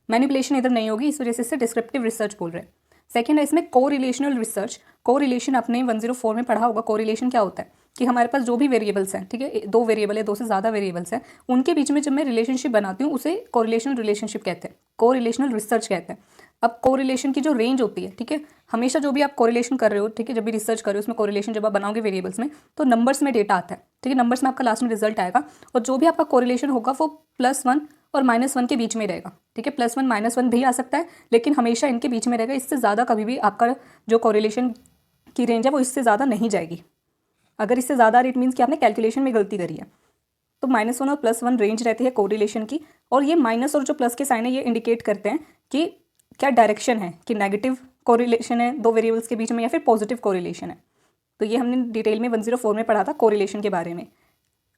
मैनिपुलेशन इधर नहीं होगी, इस वजह से इसे डिस्क्रिप्टिव रिसर्च बोल रहे हैं। सेकेंड है इसमें कोरिलेशनल रिसर्च। कोरिलेशन आपने 104 में पढ़ा होगा। कोरिलेशन क्या होता है कि हमारे पास जो भी वेरिएबल्स हैं, ठीक है, 2 वेरिएबल है, 2 से ज़्यादा वेरिएबल्स हैं, उनके बीच में जब मैं रिलेशनशिप बनाती हूँ उसे कोरिलेशनल रिलेशनशिप कहते हैं, कोरिलेशनल रिसर्च कहते हैं। अब कोरिलेशन की जो रेंज होती है, ठीक है, हमेशा जो भी आप कोरिलेशन कर रहे हो, ठीक है, जब भी रिसर्च कर रहे हो उसमें कोरिलेशन जब आप बनाओगे वेरिएबल्स में तो नंबर्स में डेटा आता है। ठीक है, नंबर्स में आपका लास्ट में रिजल्ट आएगा और जो भी आपका कोरिलेशन होगा वो +1 और -1 के बीच में रहेगा। ठीक है, +1 -1 भी आ सकता है, लेकिन हमेशा इनके बीच में रहेगा। इससे ज़्यादा कभी भी आपका जो कोरिलेशन की रेंज है वो इससे ज़्यादा नहीं जाएगी। अगर इससे ज़्यादा इट मीन्स कि आपने कैलकुलेशन में गलती करी है। तो -1 और +1 रेंज रहती है कोरिलेशन की, और ये माइनस और जो प्लस के साइन है ये इंडिकेट करते हैं कि क्या डायरेक्शन है, कि नेगेटिव कोरिलेशन है 2 वेरिएबल्स के बीच में या फिर पॉजिटिव कोरिलेशन है। तो ये हमने डिटेल में 104 में पढ़ा था कोरिलेशन के बारे में।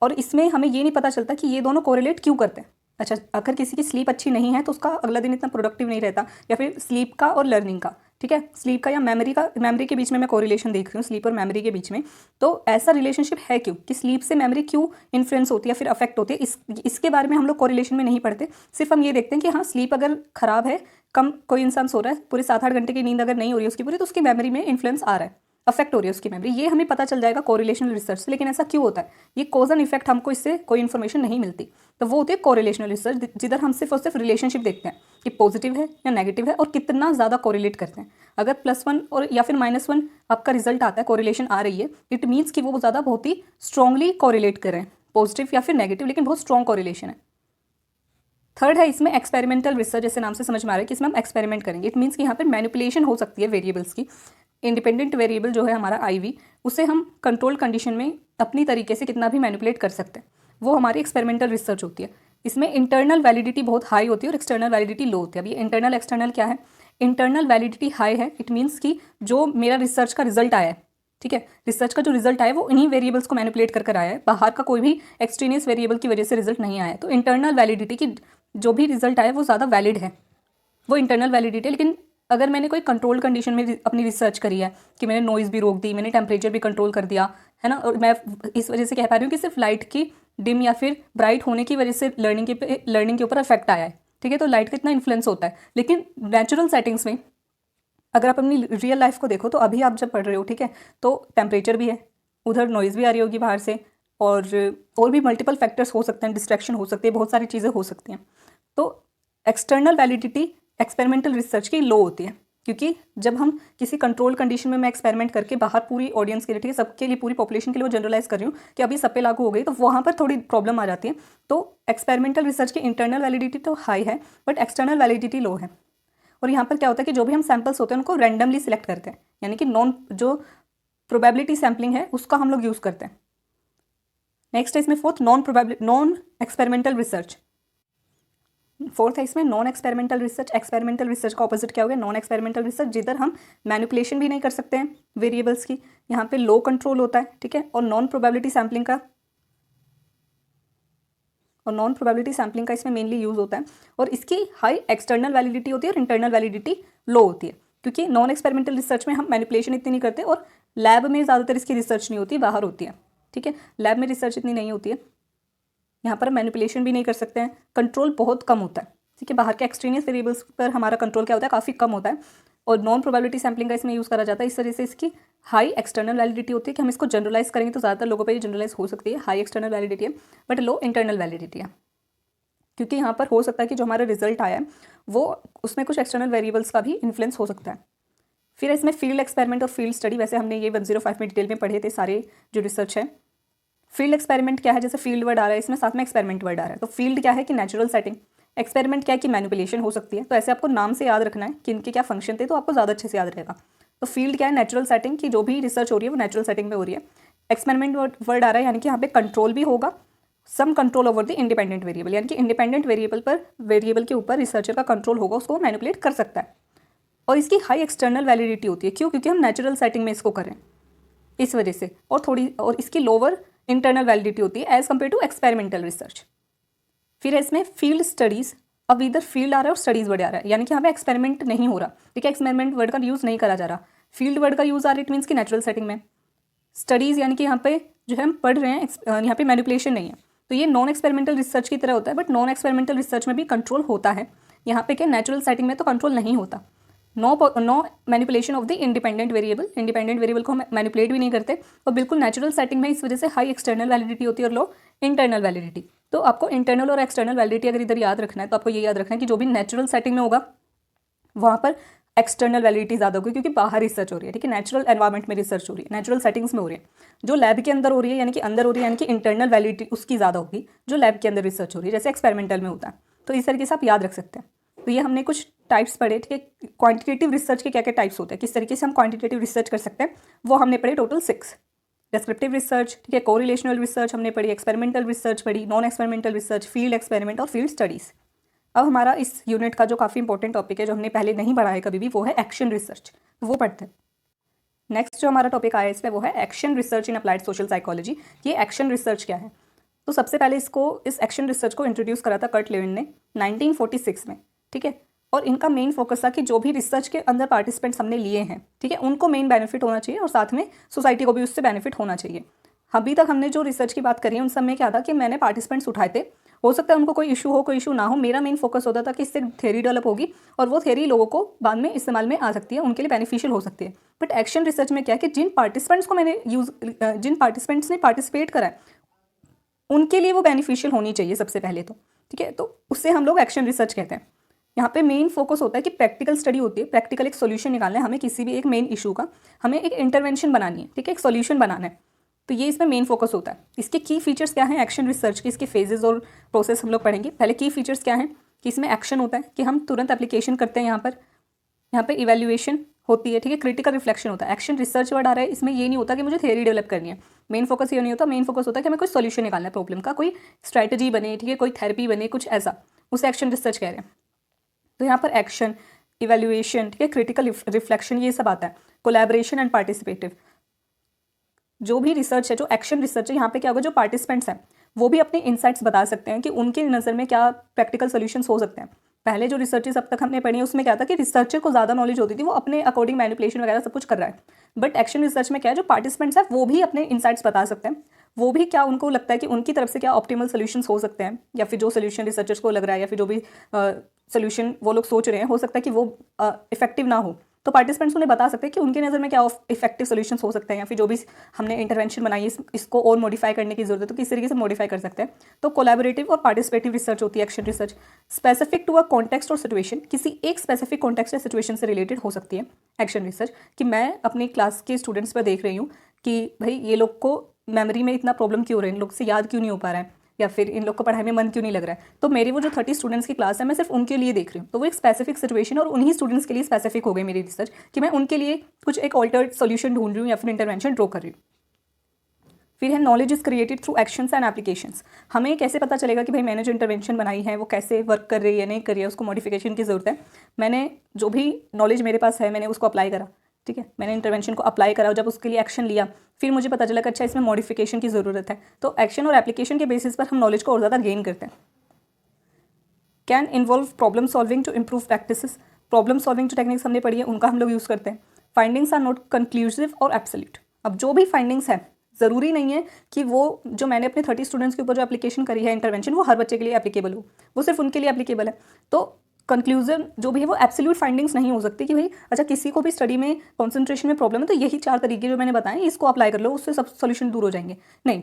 और इसमें हमें ये नहीं पता चलता कि ये दोनों कोरिलेट क्यों करते हैं। अच्छा, अगर किसी की स्लीप अच्छी नहीं है तो उसका अगला दिन इतना प्रोडक्टिव नहीं रहता, या फिर स्लीप का और लर्निंग का, ठीक है, स्लीप का या मेमोरी के बीच में मैं कोरिलेशन देख रही हूँ, स्लीप और मेमोरी के बीच में। तो ऐसा रिलेशनशिप है क्यों, कि स्लीप से मेमोरी क्यों इन्फ्लुएंस होती है, फिर अफेक्ट होती है, इसके बारे में हम लोग कोरिलेशन में नहीं पढ़ते। सिर्फ हम ये देखते हैं कि हाँ, स्लीप अगर खराब है, कम कोई इंसान सो रहा है, पूरे 7-8 घंटे की नींद अगर नहीं हो रही है उसकी पूरी, तो उसकी मेमोरी में इन्फ्लुएंस आ रहा है, अफेक्ट हो रही है उसकी मेमोरी। ये हमें पता चल जाएगा कोरिलेशनल रिसर्च से। लेकिन ऐसा क्यों होता है, ये कॉज एंड इफेक्ट हमको इससे कोई इन्फॉर्मेशन नहीं मिलती। तो वो होती है कोरिलेशनल रिसर्च, जिधर हम सिर्फ और सिर्फ रिलेशनशिप देखते हैं कि पॉजिटिव है या नेगेटिव है और कितना ज़्यादा कोरिलेट करते हैं। अगर +1 और या फिर -1 आपका रिजल्ट आता है, कोरिलेशन आ रही है, इट मीन्स कि वो ज़्यादा बहुत ही स्ट्रांगली कोरिलेट कर रहे हैं, पॉजिटिव या फिर नेगेटिव, लेकिन बहुत स्ट्रॉन्ग कोरिलेशन है। थर्ड है इसमें एक्सपेरिमेंटल रिसर्च, जैसे नाम से समझ में आ रहा है कि इसमें हम एक्सपेरिमेंट करेंगे। इट मीन्स कि यहाँ पर मैनिपुलेशन हो सकती है वेरिएबल्स की। इंडिपेंडेंट वेरिएबल जो है हमारा IV, उसे हम कंट्रोल कंडीशन में अपनी तरीके से कितना भी मैनिपुलेट कर सकते हैं, वो हमारी एक्सपेरिमेंटल रिसर्च होती है। इसमें इंटरनल वैलिडिटी बहुत हाई होती है और एक्सटर्नल वैलिडिटी लो होती है। अब ये इंटरनल एक्सटर्नल क्या है, इंटरनल वैलिडिटी हाई है, इट मीन्स कि जो मेरा रिसर्च का रिजल्ट आया है, ठीक है, रिसर्च का जो रिजल्ट आया है वो इन्हीं वेरिएबल्स को मैनिपुलेट कर आया है, बाहर का कोई भी एक्सट्रेनियस वेरिएबल की वजह से रिजल्ट नहीं आया है। तो इंटरनल वैलिडिटी की जो भी रिजल्ट आया वो ज़्यादा वैलिड है, वो इंटरनल वैलिडिटी है। लेकिन अगर मैंने कोई कंट्रोल कंडीशन में अपनी रिसर्च करी है, कि मैंने नॉइज़ भी रोक दी, मैंने टेम्परेचर भी कंट्रोल कर दिया, है ना, और मैं इस वजह से कह पा रही हूँ कि सिर्फ लाइट की डिम या फिर ब्राइट होने की वजह से लर्निंग के ऊपर इफेक्ट आया है, ठीक है, तो लाइट का इतना इन्फ्लुएंस होता है। लेकिन नेचुरल सेटिंग्स में अगर आप अपनी रियल लाइफ को देखो, तो अभी आप जब पढ़ रहे हो, ठीक है, तो टेम्परेचर भी है, उधर नॉइज़ भी आ रही होगी बाहर से, और भी मल्टीपल फैक्टर्स हो सकते हैं, डिस्ट्रैक्शन हो सकती है, बहुत सारी चीज़ें हो सकती हैं। तो एक्सटर्नल वैलिडिटी एक्सपेरिमेंटल रिसर्च की लो होती है, क्योंकि जब हम किसी कंट्रोल कंडीशन में मैं एक्सपेरिमेंट करके बाहर पूरी ऑडियंस के लिए, ठीक है, सबके लिए, पूरी पॉपुलेशन के लिए वो जनरलाइज कर रही हूँ कि अभी सब पे लागू हो गई, तो वहाँ पर थोड़ी प्रॉब्लम आ जाती है। तो एक्सपेरिमेंटल रिसर्च की इंटरनल वैलिडिटी तो हाई है बट एक्सटर्नल वैलिडिटी लो है। और यहाँ पर क्या होता है कि जो भी हम सैम्पल्स होते हैं उनको रैंडमली सिलेक्ट करते हैं, यानी कि जो प्रोबेबिलिटी सैम्पलिंग है उसका हम लोग यूज़ करते हैं। नेक्स्ट है इसमें fourth non experimental research. Fourth है इसमें non experimental research. Experimental research का ऑपोजिट क्या हो गया? नॉन एक्सपेरिमेंटल रिसर्च, जिधर हम मैनिपुलेशन भी नहीं कर सकते हैं वेरिएबल्स की, यहाँ पे लो कंट्रोल होता है, ठीक है। और नॉन प्रोबेबिलिटी सैम्पलिंग का इसमें मेनली यूज़ होता है, और इसकी हाई एक्सटर्नल वैलिडिटी होती है और इंटरनल वैलिडिटी लो होती है, क्योंकि नॉन एक्सपेरिमेंटल रिसर्च में हम मैनिपुलेशन इतनी नहीं करते, और लैब में ज़्यादातर इसकी रिसर्च नहीं होती, बाहर होती है, ठीक है। लैब में रिसर्च इतनी नहीं होती है, यहाँ पर मैनिपुलेशन भी नहीं कर सकते हैं, कंट्रोल बहुत कम होता है, ठीक है। बाहर के एक्सट्रेनियस वेरिएबल्स पर हमारा कंट्रोल क्या होता है? काफ़ी कम होता है, और नॉन प्रोबेबिलिटी सैम्पलिंग का इसमें यूज़ करा जाता है। इस तरह से इसकी हाई एक्सटर्नल वैलिडिटी होती है कि हम इसको जनरलाइज करेंगे तो ज़्यादातर लोगों पर ये जनरलाइज हो सकती है, हाई एक्सटर्नल वैलिडिटी है, बट लो इंटरनल वैलिडिटी है, क्योंकि यहाँ पर हो सकता है कि जो हमारा रिजल्ट आया है वो उसमें कुछ एक्सटर्नल वेरिएबल्स का भी इन्फ्लुएंस हो सकता है। फिर इसमें फील्ड एक्सपेरिमेंट और फील्ड स्टडी, वैसे हमने ये 105 में डिटेल में पढ़े थे सारे जो रिसर्च है। फील्ड एक्सपेरिमेंट क्या है? जैसे फील्ड वर्ड आ रहा है इसमें, साथ में एक्सपेरिमेंट वर्ड आ रहा है, तो फील्ड क्या है कि नेचुरल सेटिंग, एक्सपेरिमेंट क्या है कि मैनिपुलेशन हो सकती है। तो ऐसे आपको नाम से याद रखना है कि इनके क्या फंक्शन थे, तो आपको ज़्यादा अच्छे से याद रहेगा। तो फील्ड क्या है? नेचुरल सेटिंग की जो भी रिसर्च हो रही है वो नेचुरल सेटिंग में हो रही है। एक्सपेरिमेंट वर्ड आ रहा है, यानी कि यहाँ पे कंट्रोल भी होगा, some control over the independent variable, यानी कि इंडिपेंडेंट वेरिएबल के ऊपर रिसर्चर का कंट्रोल होगा, उसको मैनिपुलेट कर सकता है। और इसकी हाई एक्सटर्नल वैलिडिटी होती है, क्यों? क्योंकि हम नेचुरल सेटिंग में इसको करें, इस वजह से। और इसकी लोअर इंटरनल वैलिडिटी होती है as compare to experimental research. फिर है इसमें फील्ड स्टडीज़। अब इधर फील्ड आ रहा है और स्टडीज़ वर्ड आ रहा है, यानी कि यहाँ पे एक्सपेरिमेंट नहीं हो रहा, ठीक है। एक्सपेरिमेंट वर्ड का यूज़ नहीं करा जा रहा, फील्ड वर्ड का यूज़ आ रहा है, इट मीन्स कि नेचुरल सेटिंग में। स्टडीज़ यानी कि यहाँ पे जो है हम पढ़ रहे हैं, यहाँ पे मैनिपुलेशन नहीं है, तो ये नॉन एक्सपेरिमेंटल रिसर्च की तरह होता है, बट नॉन एक्सपेरिमेंटल रिसर्च में भी कंट्रोल होता है। यहाँ पे क्या, नेचुरल सेटिंग में तो कंट्रोल नहीं होता। No manipulation of the independent variable को हम मैनिपुलेट भी नहीं करते, और बिल्कुल नेचुरल सेटिंग में, इस वजह से हाई एक्सटर्नल वैलिडिटी होती है और लो इंटरनल वैलिडिटी। तो आपको इंटरनल और एक्सटर्नल वैलिडिटी अगर इधर याद रखना है, तो आपको ये याद रखना है कि जो भी नेचुरल सेटिंग में होगा वहाँ पर एक्सटर्नल वैलिडिटी ज़्यादा होगी, क्योंकि बाहर रिसर्च हो रही है, ठीक है। नेचुरल एनवायरनमेंट में रिसर्च हो रही है, नेचुरल सेटिंग्स में हो रही है। जो लैब के अंदर हो रही है, यानी कि अंदर हो रही है, यानी कि इंटरनल वैलिडिटी उसकी ज़्यादा होगी जो लैब के अंदर रिसर्च हो रही है, जैसे एक्सपेरिमेंटल में होता है। तो इस तरीके से आप याद रख सकते हैं। तो ये हमने कुछ टाइप्स पढ़े, ठीक है। क्वांटिटेटिव रिसर्च के क्या क्या टाइप्स होते हैं, किस तरीके से हम क्वांटिटेटिव रिसर्च कर सकते हैं, वो हमने पढ़े टोटल 6। डिस्क्रिप्टिव रिसर्च, ठीक है, कोरिलेशनल रिसर्च हमने पढ़ी, एक्सपेरिमेंटल रिसर्च पढ़ी, non experimental research, field experiment और फील्ड स्टडीज़। अब हमारा इस यूनिट का जो काफ़ी इंपॉर्टेंट टॉपिक है, जो हमने पहले नहीं पढ़ा है कभी भी, वो है एक्शन रिसर्च, तो वो पढ़ते हैं। नेक्स्ट जो हमारा टॉपिक आया इसमें वो है action research in applied social psychology. ये एक्शन रिसर्च क्या है? तो सबसे पहले इस एक्शन रिसर्च को इंट्रोड्यूस करा था कर्ट लेविन ने 1946 में, ठीक है। और इनका मेन फोकस था कि जो भी रिसर्च के अंदर पार्टिसिपेंट्स हमने लिए हैं, ठीक है, उनको मेन बेनिफिट होना चाहिए, और साथ में सोसाइटी को भी उससे बेनिफिट होना चाहिए। अभी तक हमने जो रिसर्च की बात करी है उन सब में क्या था कि मैंने पार्टिसिपेंट्स उठाए थे, हो सकता है उनको कोई इशू हो, कोई इशू ना हो, मेरा मेन फोकस होता था कि इससे थ्योरी डेवलप होगी और वो थ्योरी लोगों को बाद में इस्तेमाल में आ सकती है, उनके लिए बेनिफिशियल हो सकती है। बट एक्शन रिसर्च में क्या है कि जिन पार्टिसिपेंट्स ने पार्टिसिपेट करा है उनके लिए वो बेनिफिशियल होनी चाहिए सबसे पहले तो, ठीक है। तो उससे हम लोग एक्शन रिसर्च कहते हैं। यहाँ पे मेन फोकस होता है कि प्रैक्टिकल स्टडी होती है, प्रैक्टिकल एक सोल्यूशन निकालना है हमें, किसी भी एक मेन इशू का हमें एक इंटरवेंशन बनानी है, ठीक है, एक सोल्यूशन बनाना है। तो ये इसमें मेन फोकस होता है। इसके की फीचर्स क्या हैं एक्शन रिसर्च के, इसके फेजेस और प्रोसेस हम लोग पढ़ेंगे। पहले की फीचर्स क्या हैं कि इसमें एक्शन होता है कि हम तुरंत एप्लीकेशन करते हैं, यहाँ पे इवैल्यूएशन होती है, ठीक है, क्रिटिकल रिफ्लेक्शन होता है। एक्शन रिसर्च वर्ड आ रहा है, इसमें ये नहीं होता कि मुझे थ्योरी डेवलप करनी है, मेन फोकस ये नहीं होता। मेन फोकस होता है कि हमें कोई सोल्यूशन निकालना है प्रॉब्लम का, कोई स्ट्रैटेजी बने, ठीक है, कोई थेरेपी बने, कुछ ऐसा, उसे एक्शन रिसर्च कह रहे हैं। तो यहाँ पर एक्शन, इवैल्यूएशन, ठीक है, क्रिटिकल रिफ्लेक्शन, ये सब आता है। कोलैबोरेशन एंड पार्टिसिपेटिव, जो भी रिसर्च है, जो एक्शन रिसर्च है, यहाँ पे क्या होगा, जो पार्टिसिपेंट्स हैं वो भी अपने इंसाइट्स बता सकते हैं कि उनकी नज़र में क्या प्रैक्टिकल सोल्यूशंस हो सकते हैं। पहले जो रिसर्चेस अब तक हमने पढ़ी है उसमें क्या था कि रिसर्चर को ज़्यादा नॉलेज होती थी, वो अपने अकॉर्डिंग मैनिपुलेशन वगैरह सब कुछ कर रहा है। बट एक्शन रिसर्च में क्या है, जो पार्टिसिपेंट्स हैं वो भी अपने इंसाइट्स बता सकते हैं, वो भी क्या उनको लगता है कि उनकी तरफ से क्या ऑप्टिमल सोल्यूशंस हो सकते हैं, या फिर जो सोल्यूशन रिसर्चर्स को लग रहा है, या फिर जो भी सोल्यूशन वो लोग सोच रहे हैं, हो सकता है कि वो इफेक्टिव ना हो, तो पार्टिसिपेंट्स उन्हें बता सकते हैं कि उनकी नज़र में क्या इफेक्टिव सोल्यूशंस हो सकते हैं, या फिर जो भी हमने इंटरवेंशन बनाई है इसको और मॉडिफाई करने की जरूरत है तो किस तरीके से मॉडिफाई कर सकते हैं। तो कोलैबोरेटिव और पार्टिसिपेटिव रिसर्च होती है action research. Specific to a context और सिचुएशन, किसी एक स्पेसिफिक कॉन्टेक्स्ट या सिचुएशन से रिलेटेड हो सकती है एक्शन रिसर्च, कि मैं अपनी क्लास के स्टूडेंट्स पर देख रही हूँ कि भाई ये लोग को मेमोरी में इतना प्रॉब्लम क्यों हो रहा है, इन लोग से याद क्यों नहीं हो पा रहा है, या फिर इन लोग को पढ़ाई में मन क्यों नहीं लग रहा है। तो मेरी वो जो 30 स्टूडेंट्स की क्लास है मैं सिर्फ उनके लिए देख रही हूँ, तो वो एक स्पेसिफिक सिचुएशन और उन्हीं स्टूडेंट्स के लिए स्पेसिफिक हो गई मेरी रिसर्च कि मैं उनके लिए कुछ एक ऑल्टर्ड सोल्यूशन ढूंढ रही हूँ या फिर इंटरवेंशन ड्रॉ कर रही हूँ। फिर है knowledge is created through actions and applications. हमें कैसे पता चलेगा कि भाई मैंने जो इंटरवेंशन बनाई है वो कैसे वर्क कर रही है नहीं कर रही है, उसको मॉडिफिकेशन की ज़रूरत है। मैंने जो भी नॉलेज मेरे पास है मैंने उसको अप्लाई करा, ठीक है, मैंने इंटरवेंशन को अप्लाई करा और जब उसके लिए एक्शन लिया फिर मुझे पता चला कि अच्छा इसमें मॉडिफिकेशन की ज़रूरत है। तो एक्शन और एप्लीकेशन के बेसिस पर हम नॉलेज को और ज़्यादा गेन करते हैं। Can involve problem solving to improve practices. Problem solving जो टेक्निक्स हमने पढ़ी है उनका हम लोग यूज़ करते हैं। फाइंडिंग्स आर नॉट कंक्लूसिव और एब्सोल्यूट। अब जो भी फाइंडिंग्स है ज़रूरी नहीं है कि वो जो मैंने अपने 30 स्टूडेंट्स के ऊपर जो एप्लीकेशन करी है इंटरवेंशन वो हर बच्चे के लिए एप्लीकेबल हो, वो सिर्फ उनके लिए एप्लीकेबल है। तो कंक्लूजन जो भी है वो एब्सोल्यूट फाइंडिंग्स नहीं हो सकती कि भाई अच्छा किसी को भी स्टडी में कॉन्सेंट्रेशन में प्रॉब्लम है तो यही 4 तरीके जो मैंने बताए इसको अप्लाई कर लो उससे सब सोल्यूशन दूर हो जाएंगे। नहीं,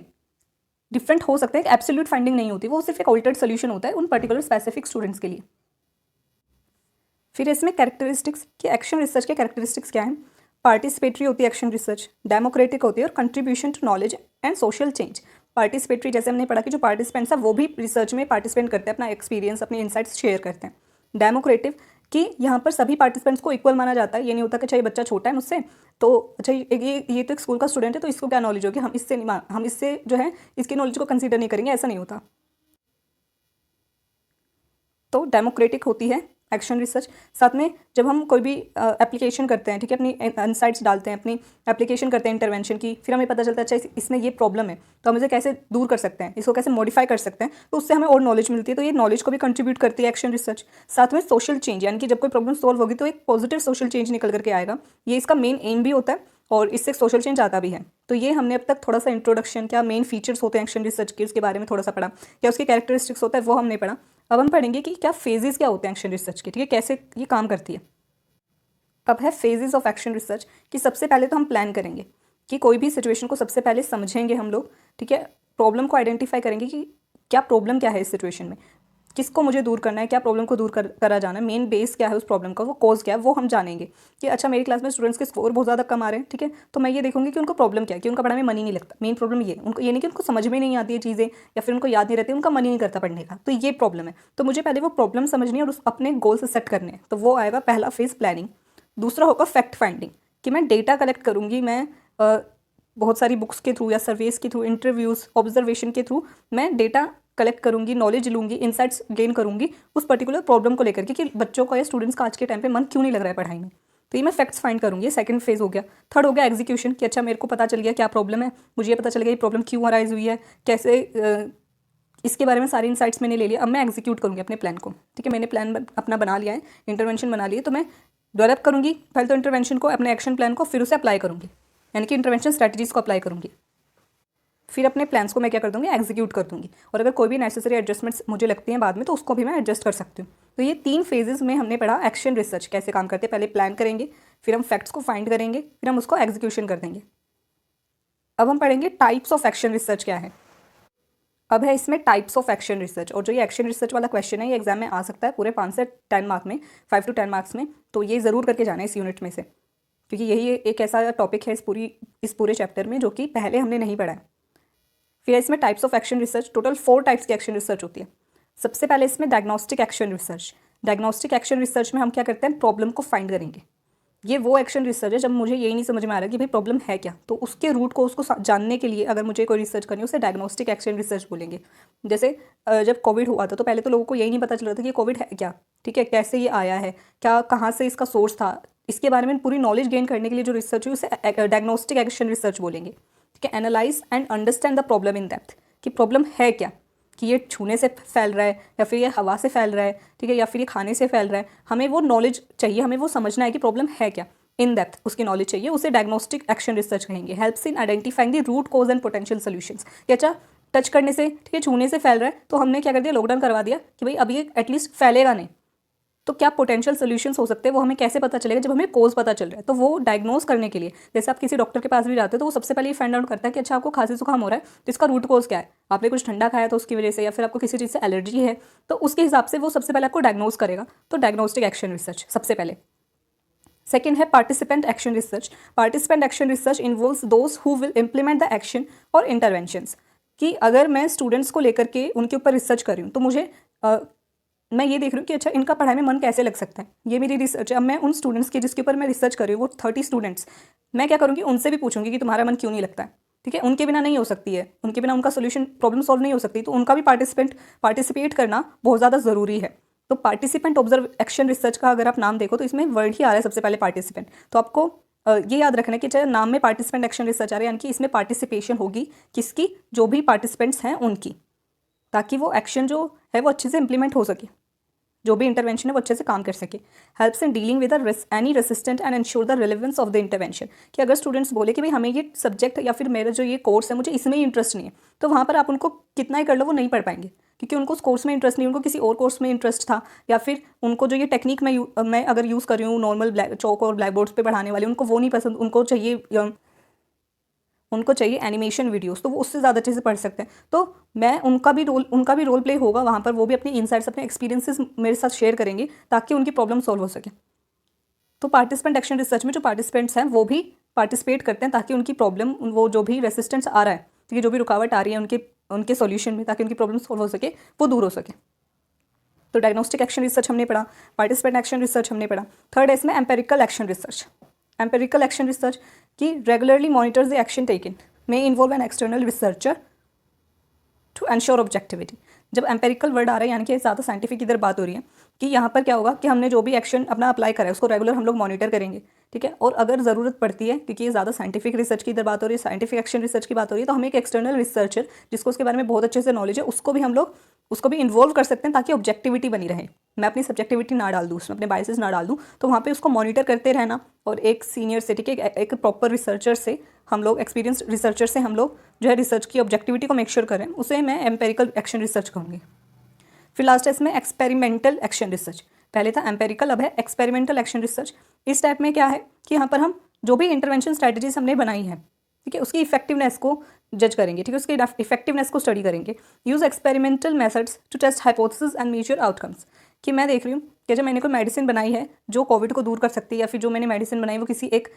डिफरेंट हो सकते हैं, एब्सोल्यूट फाइंडिंग नहीं होती, वो सिर्फ एक ऑल्टर्ड सोल्यूशन होता है उन पर्टिकुलर स्पेसिफिक स्टूडेंट्स के लिए। फिर इसमें कैरेक्टरिस्टिक्स कि एक्शन रिसर्च के कैरेक्टरिस्टिक्स क्या हैं। पार्टिसिपेटरी होती है एक्शन रिसर्च, डेमोक्रेटिक होती है और contribution to knowledge and social change. Participatory जैसे हमने पढ़ा कि जो पार्टिसिपेंट्स हैं वो भी रिसर्च में पार्टिसिपेट करते हैं, अपना एक्सपीरियंस अपने इंसाइट्स शेयर करते हैं। डेमोक्रेटिव कि यहाँ पर सभी पार्टिसिपेंट्स को इक्वल माना जाता है, ये नहीं होता कि अच्छा ये बच्चा छोटा है मुझसे तो अच्छा ये तो एक स्कूल का स्टूडेंट है तो इसको क्या नॉलेज होगी, हम इससे जो है इसकी नॉलेज को कंसीडर नहीं करेंगे, ऐसा नहीं होता। तो डेमोक्रेटिक होती है एक्शन रिसर्च। साथ में जब हम कोई भी एप्लीकेशन करते हैं, ठीक है, अपनी इनसाइट्स डालते हैं, अपनी एप्लीकेशन करते हैं इंटरवेंशन की, फिर हमें पता चलता है अच्छा इसमें ये प्रॉब्लम है तो हम इसे कैसे दूर कर सकते हैं, इसको कैसे मॉडिफाई कर सकते हैं, तो उससे हमें और नॉलेज मिलती है। तो ये नॉलेज को भी कंट्रीब्यूट करती है एक्शन रिसर्च। साथ में सोशल चेंज, यानी कि जब कोई प्रॉब्लम सॉल्व होगी तो एक पॉजिटिव सोशल चेंज निकल करके आएगा, ये इसका मेन एम भी होता है और इससे सोशल चेंज आता भी है। तो ये हमने अब तक थोड़ा सा इंट्रोडक्शन, क्या मेन फीचर्स होते हैं एक्शन रिसर्च के, उसके बारे में थोड़ा सा पढ़ा, क्या उसके कैरेक्टरिस्टिक्स होता है वो हमने पढ़ा। अब हम पढ़ेंगे कि क्या फेजेस क्या होते हैं एक्शन रिसर्च के, ठीक है, कैसे ये काम करती है। अब है फेजेस ऑफ एक्शन रिसर्च कि सबसे पहले तो हम प्लान करेंगे कि कोई भी सिचुएशन को सबसे पहले समझेंगे हम लोग, ठीक है, प्रॉब्लम को आइडेंटिफाई करेंगे कि क्या प्रॉब्लम क्या है इस सिचुएशन में, किसको मुझे दूर करना है, क्या प्रॉब्लम को दूर करा जाना है, मेन बेस क्या है उस प्रॉब्लम का, वो कॉज क्या है वो हम जानेंगे। कि अच्छा मेरी क्लास में स्टूडेंट्स के स्कोर बहुत ज़्यादा कम आ रहे हैं, ठीक है, तो मैं ये देखूंगी कि उनको प्रॉब्लम क्या है, कि उनका पढ़ाई में मन ही नहीं लगता। मेन प्रॉब्लम ये उनको ये नहीं कि उनको समझ में नहीं आती है चीज़ें या फिर उनको याद नहीं रहती, उनका मन ही नहीं करता पढ़ने का, तो ये प्रॉब्लम है। तो मुझे पहले वो प्रॉब्लम समझनी है और उस अपने गोल से सेट करने हैं, तो वो आएगा पहला फेज प्लानिंग। दूसरा होगा फैक्ट फाइंडिंग कि मैं डेटा कलेक्ट करूँगी, मैं बहुत सारी बुक्स के थ्रू या सर्वेस के थ्रू, इंटरव्यूज़, ऑब्जर्वेशन के थ्रू मैं डेटा कलेक्ट करूँगी, नॉलेज लूँगी, इंसाइट्स गेन करूँगी उस पर्टिकुलर प्रॉब्लम को लेकर के कि बच्चों का या स्टूडेंट्स का आज के टाइम पे मन क्यों नहीं लग रहा है पढ़ाई में। तो ये मैं फैक्ट्स फाइंड करूँगी, सेकंड फेज हो गया। थर्ड हो गया एग्जीक्यूशन कि अच्छा मेरे को पता चल गया क्या प्रॉब्लम है, मुझे ये पता चल गया ये प्रॉब्लम क्यों अराइज हुई है, कैसे इसके बारे में सारी इंसाइट्स मैंने ले लिया। अब मैं एग्जीक्यूट करूँगी अपने प्लान को, ठीक है, मैंने प्लान अपना बना लिया है, इंटरवेंशन बना लिया, तो मैं डेवलप करूँगी पहले तो इंटरवेंशन को, अपने एक्शन प्लान को, फिर उसे अप्लाई करूँगी, यानी कि इंटरवेंशन स्ट्रैटेजीज़ को अप्लाई करूँगी। फिर अपने प्लान्स को मैं क्या कर दूँगी, एग्जीक्यूट कर दूँगी, और अगर कोई भी नेसेसरी एडजस्टमेंट्स मुझे लगती हैं बाद में तो उसको भी मैं एडजस्ट कर सकती हूँ। तो ये 3 फेजेस में हमने पढ़ा एक्शन रिसर्च कैसे काम करते हैं। पहले प्लान करेंगे, फिर हम फैक्ट्स को फाइंड करेंगे, फिर हम उसको एग्जीक्यूशन कर देंगे। अब हम पढ़ेंगे टाइप्स ऑफ एक्शन रिसर्च क्या है। अब है इसमें टाइप्स ऑफ एक्शन रिसर्च, और जो ये एक्शन रिसर्च वाला क्वेश्चन है ये एग्जाम में आ सकता है पूरे 5 से 10 मार्क में, 5 to 10 मार्क्स में, तो ये ज़रूर करके जाना है इस यूनिट में से, क्योंकि यही एक ऐसा टॉपिक है इस पूरे चैप्टर में जो कि पहले हमने नहीं पढ़ा है। फिर इसमें types of action research, total 4 types की एक्शन रिसर्च होती है। सबसे पहले इसमें diagnostic action research. Diagnostic action research में हम क्या करते हैं, प्रॉब्लम को फाइंड करेंगे। ये वो एक्शन रिसर्च है जब मुझे यही नहीं समझ में आ रहा कि भाई प्रॉब्लम है क्या, तो उसके रूट को उसको जानने के लिए अगर मुझे कोई रिसर्च करनी है उसे डायग्नोस्टिक एक्शन रिसर्च बोलेंगे। जैसे जब कोविड हुआ था तो पहले तो लोगों को यही नहीं पता चल रहा था कि कोविड है क्या, ठीक है, कैसे ये आया है, क्या कहाँ से इसका सोर्स था, इसके बारे में पूरी नॉलेज गेन करने के लिए जो रिसर्च है उसे डायग्नोस्टिक एक्शन रिसर्च बोलेंगे। ठीक है, analyse and understand the problem in depth कि प्रॉब्लम है क्या, कि ये छूने से फैल रहा है या फिर ये हवा से फैल रहा है, ठीक है, या फिर ये खाने से फैल रहा है, हमें वो नॉलेज चाहिए, हमें वो समझना है कि प्रॉब्लम है क्या, इन डेप्थ उसकी नॉलेज चाहिए, उसे डायग्नोस्टिक एक्शन रिसर्च कहेंगे। Helps in identifying the root cause and potential solutions. कि अच्छा टच करने से, ठीक है, छूने से फैल रहा है तो हमने क्या कर दिया, लॉकडाउन करवा दिया कि भाई अब ये एटलीस्ट फैलेगा नहीं, तो क्या पोटेंशियल सॉल्यूशंस हो सकते हैं वो हमें कैसे पता चलेगा, जब हमें कोज पता चल रहा है। तो वो डायग्नोज करने के लिए जैसे आप किसी डॉक्टर के पास भी जाते हो तो वो सबसे पहले ये फाइंड आउट करता है कि अच्छा आपको खांसी जुकाम हो रहा है तो इसका रूट कोज क्या है, आपने कुछ ठंडा खाया तो उसकी वजह से, या फिर आपको किसी चीज़ से एलर्जी है, तो उसके हिसाब से वो सबसे पहले आपको डायग्नोज करेगा। तो डायग्नोस्टिक एक्शन रिसर्च सबसे पहले। सेकेंड है participant action research. Participant action research involves those who will implement the action और इंटरवेंशंस। कि अगर मैं स्टूडेंट्स को लेकर के उनके ऊपर रिसर्च कर रही हूँ तो मुझे मैं ये देख रही हूँ कि अच्छा इनका पढ़ाई में मन कैसे लग सकता है, ये मेरी रिसर्च है। अब मैं उन स्टूडेंट्स की जिसके ऊपर मैं रिसर्च कर रही हूँ वो 30 स्टूडेंट्स, मैं क्या करूँगी उनसे भी पूछूंगी कि तुम्हारा मन क्यों नहीं लगता है, ठीक है। उनके बिना नहीं हो सकती है, उनके बिना उनका सोल्यूशन प्रॉब्लम सॉल्व नहीं हो सकती, तो उनका भी पार्टिसिपेट करना बहुत ज़्यादा ज़रूरी है। तो पार्टिसिपेंट ऑब्जर्व एक्शन रिसर्च का अगर आप नाम देखो तो इसमें वर्ड ही आ रहा है सबसे पहले पार्टिसिपेंट। तो आपको ये याद रखना है कि चाहे नाम में पार्टिसिपेंट एक्शन रिसर्च आ रहा है, यानी कि इसमें पार्टिसिपेशन होगी किसकी, जो भी पार्टिसिपेंट्स हैं उनकी, ताकि वो एक्शन जो है वो अच्छे से इंप्लीमेंट हो सके, जो भी इंटरवेंशन है वो अच्छे से काम कर सके। Helps in dealing with any resistant and ensure the relevance of the intervention. कि अगर स्टूडेंट्स बोले कि भाई हमें ये सब्जेक्ट या फिर मेरा जो ये कोर्स है मुझे इसमें ही इंटरेस्ट नहीं है, तो वहाँ पर आप उनको कितना ही कर लो वो नहीं पढ़ पाएंगे, क्योंकि उनको उस कोर्स में इंटरेस्ट नहीं, उनको किसी और कोर्स में इंटरेस्ट था, या फिर उनको जो ये टेक्निक मैं अगर यूज़ कर रही हूँ नॉर्मल चौक और ब्लैक बोर्ड्स पर पढ़ाने वाली, उनको वो नहीं पसंद, उनको चाहिए एनिमेशन वीडियोस, तो वो उससे ज़्यादा अच्छे से पढ़ सकते हैं। तो मैं उनका भी रोल प्ले होगा वहाँ पर, वो भी अपनी इनसाइट्स अपने एक्सपीरियंसेस मेरे साथ शेयर करेंगे ताकि उनकी प्रॉब्लम सॉल्व हो सके। तो पार्टिसिपेंट एक्शन रिसर्च में जो पार्टिसिपेंट्स हैं वो भी पार्टिसिपेट करते हैं ताकि उनकी प्रॉब्लम, वो जो भी रेसिस्टेंस आ रहा है, ठीक है, जो भी रुकावट आ रही है उनके सॉल्यूशन में, ताकि उनकी प्रॉब्लम सॉल्व हो सके, वो दूर हो सके। तो डायग्नोस्टिक एक्शन रिसर्च हमने पढ़ा, पार्टिसिपेंट एक्शन रिसर्च हमने पढ़ा। थर्ड है इसमें empirical action research. Empirical action research की regularly monitors the action taken, may involve an external researcher to ensure objectivity. जब एम्पेरिकल वर्ड आ रहा है यानी कि ज़्यादा साइंटिफिक इधर बात हो रही है कि यहाँ पर क्या होगा कि हमने जो भी एक्शन अपना अप्लाई करा है उसको रेगुलर हम लोग मॉनिटर करेंगे, ठीक है। और अगर ज़रूरत पड़ती है, क्योंकि ये ज़्यादा साइंटिफिक रिसर्च की इधर बात हो रही है, साइंटिफिक एक्शन रिसर्च की बात हो रही है, तो हमें एक एक्सटर्नल रिसर्चर जिसको उसके बारे में बहुत अच्छे से नॉलेज है उसको भी इन्वॉल्व कर सकते हैं ताकि ऑब्जेक्टिविटी बनी रहे। मैं अपनी सब्जेक्टिविटी ना डाल दूँ उसमें, अपने बायसेस ना डाल दूँ, तो वहाँ पे उसको मॉनिटर करते रहना। और एक सीनियर से, ठीक है, एक प्रॉपर रिसर्चर से हम लोग, एक्सपीरियंस रिसर्चर से हम लोग जो है रिसर्च की ऑब्जेक्टिविटी को मेक श्योर करें, उसे मैं एम्पेरिकल एक्शन रिसर्च कहूँगी। फिर लास्ट है इसमें एक्सपेरिमेंटल एक्शन रिसर्च। पहले था एम्पेरिकल, अब है एक्सपेरिमेंटल एक्शन रिसर्च। इस टाइप में क्या है कि यहाँ पर हम जो भी इंटरवेंशन स्ट्रैटेजीज हमने बनाई है, ठीक है, उसकी इफेक्टिवनेस को जज करेंगे, ठीक है, उसकी इफेक्टिवनेस को स्टडी करेंगे। Use experimental methods to test hypothesis and measure outcomes. कि मैं देख रही हूँ कि जब मैंने कोई मेडिसिन बनाई है जो कोविड को दूर कर सकती है, या फिर जो मैंने मेडिसिन बनाई वो किसी एक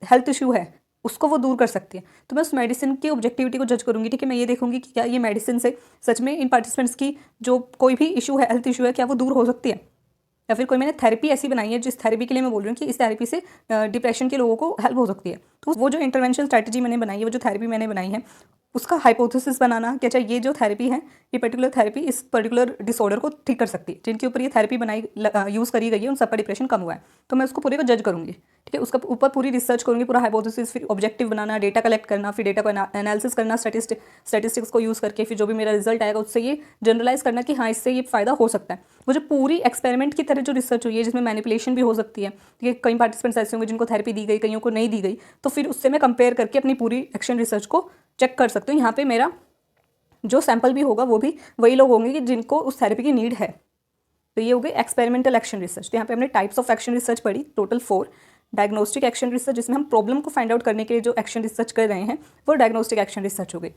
हेल्थ इशू है उसको वो दूर कर सकती है, तो मैं उस मेडिसिन की ऑब्जेक्टिविटी को जज करूँगी, ठीक है। मैं ये देखूंगी कि क्या ये मेडिसिन से सच में इन पार्टिसिपेंट्स की जो कोई भी इशू है, हेल्थ इशू है, क्या वो दूर हो सकती है। या फिर कोई मैंने थेरेपी ऐसी बनाई है जिस थेरेपी के लिए मैं बोल रही हूँ कि इस थेरेपी से डिप्रेशन के लोगों को हेल्प हो सकती है। तो वो जो इंटरवेंशन स्ट्रैटेजी मैंने बनाई है, वो जो थेरेपी मैंने बनाई है, उसका हाइपोथेसिस बनाना कि अच्छा ये जो थेरेपी है, ये पर्टिकुलर थेरेपी इस पर्टिकुलर डिसऑर्डर को ठीक कर सकती है, जिनके ऊपर ये थेरेपी यूज़ करी गई है उन सबका डिप्रेशन कम हुआ है। तो मैं उसको पूरे को जज करूँगी, ठीक है, उसका ऊपर पूरी रिसर्च करूँगी, पूरा हाइपोथेसिस, फिर ऑब्जेक्टिव बनाना, डेटा कलेक्ट करना, फिर डेटा को एनालिसिस करना, स्टैटिस्टिक्स को यूज़ करके, फिर जो भी मेरा रिजल्ट आएगा उससे ये जनरलाइज करना कि हाँ इससे ये फ़ायदा हो सकता है। वो जो पूरी एक्सपेरिमेंट की तरह जो रिसर्च हुई है, जिसमें मैनिपुलेशन भी हो सकती है, ठीक है, कई पार्टिसिपेंट्स ऐसे होंगे जिनको थेरेपी दी गई, कईयों को नहीं दी गई, तो फिर उससे मैं कंपेयर करके अपनी पूरी एक्शन रिसर्च को चेक कर सकती हूँ। यहाँ पे मेरा जो सैंपल भी होगा वो भी वही लोग होंगे कि जिनको उस थेरेपी की नीड है। तो ये हो गई एक्सपेरिमेंटल एक्शन रिसर्च। तो यहाँ पे हमने टाइप्स ऑफ एक्शन रिसर्च पढ़ी, टोटल 4। डायग्नोस्टिक एक्शन रिसर्च, जिसमें हम प्रॉब्लम को फाइंड आउट करने के लिए जो एक्शन रिसर्च कर रहे हैं वो डायग्नोस्टिक एक्शन रिसर्च हो गई।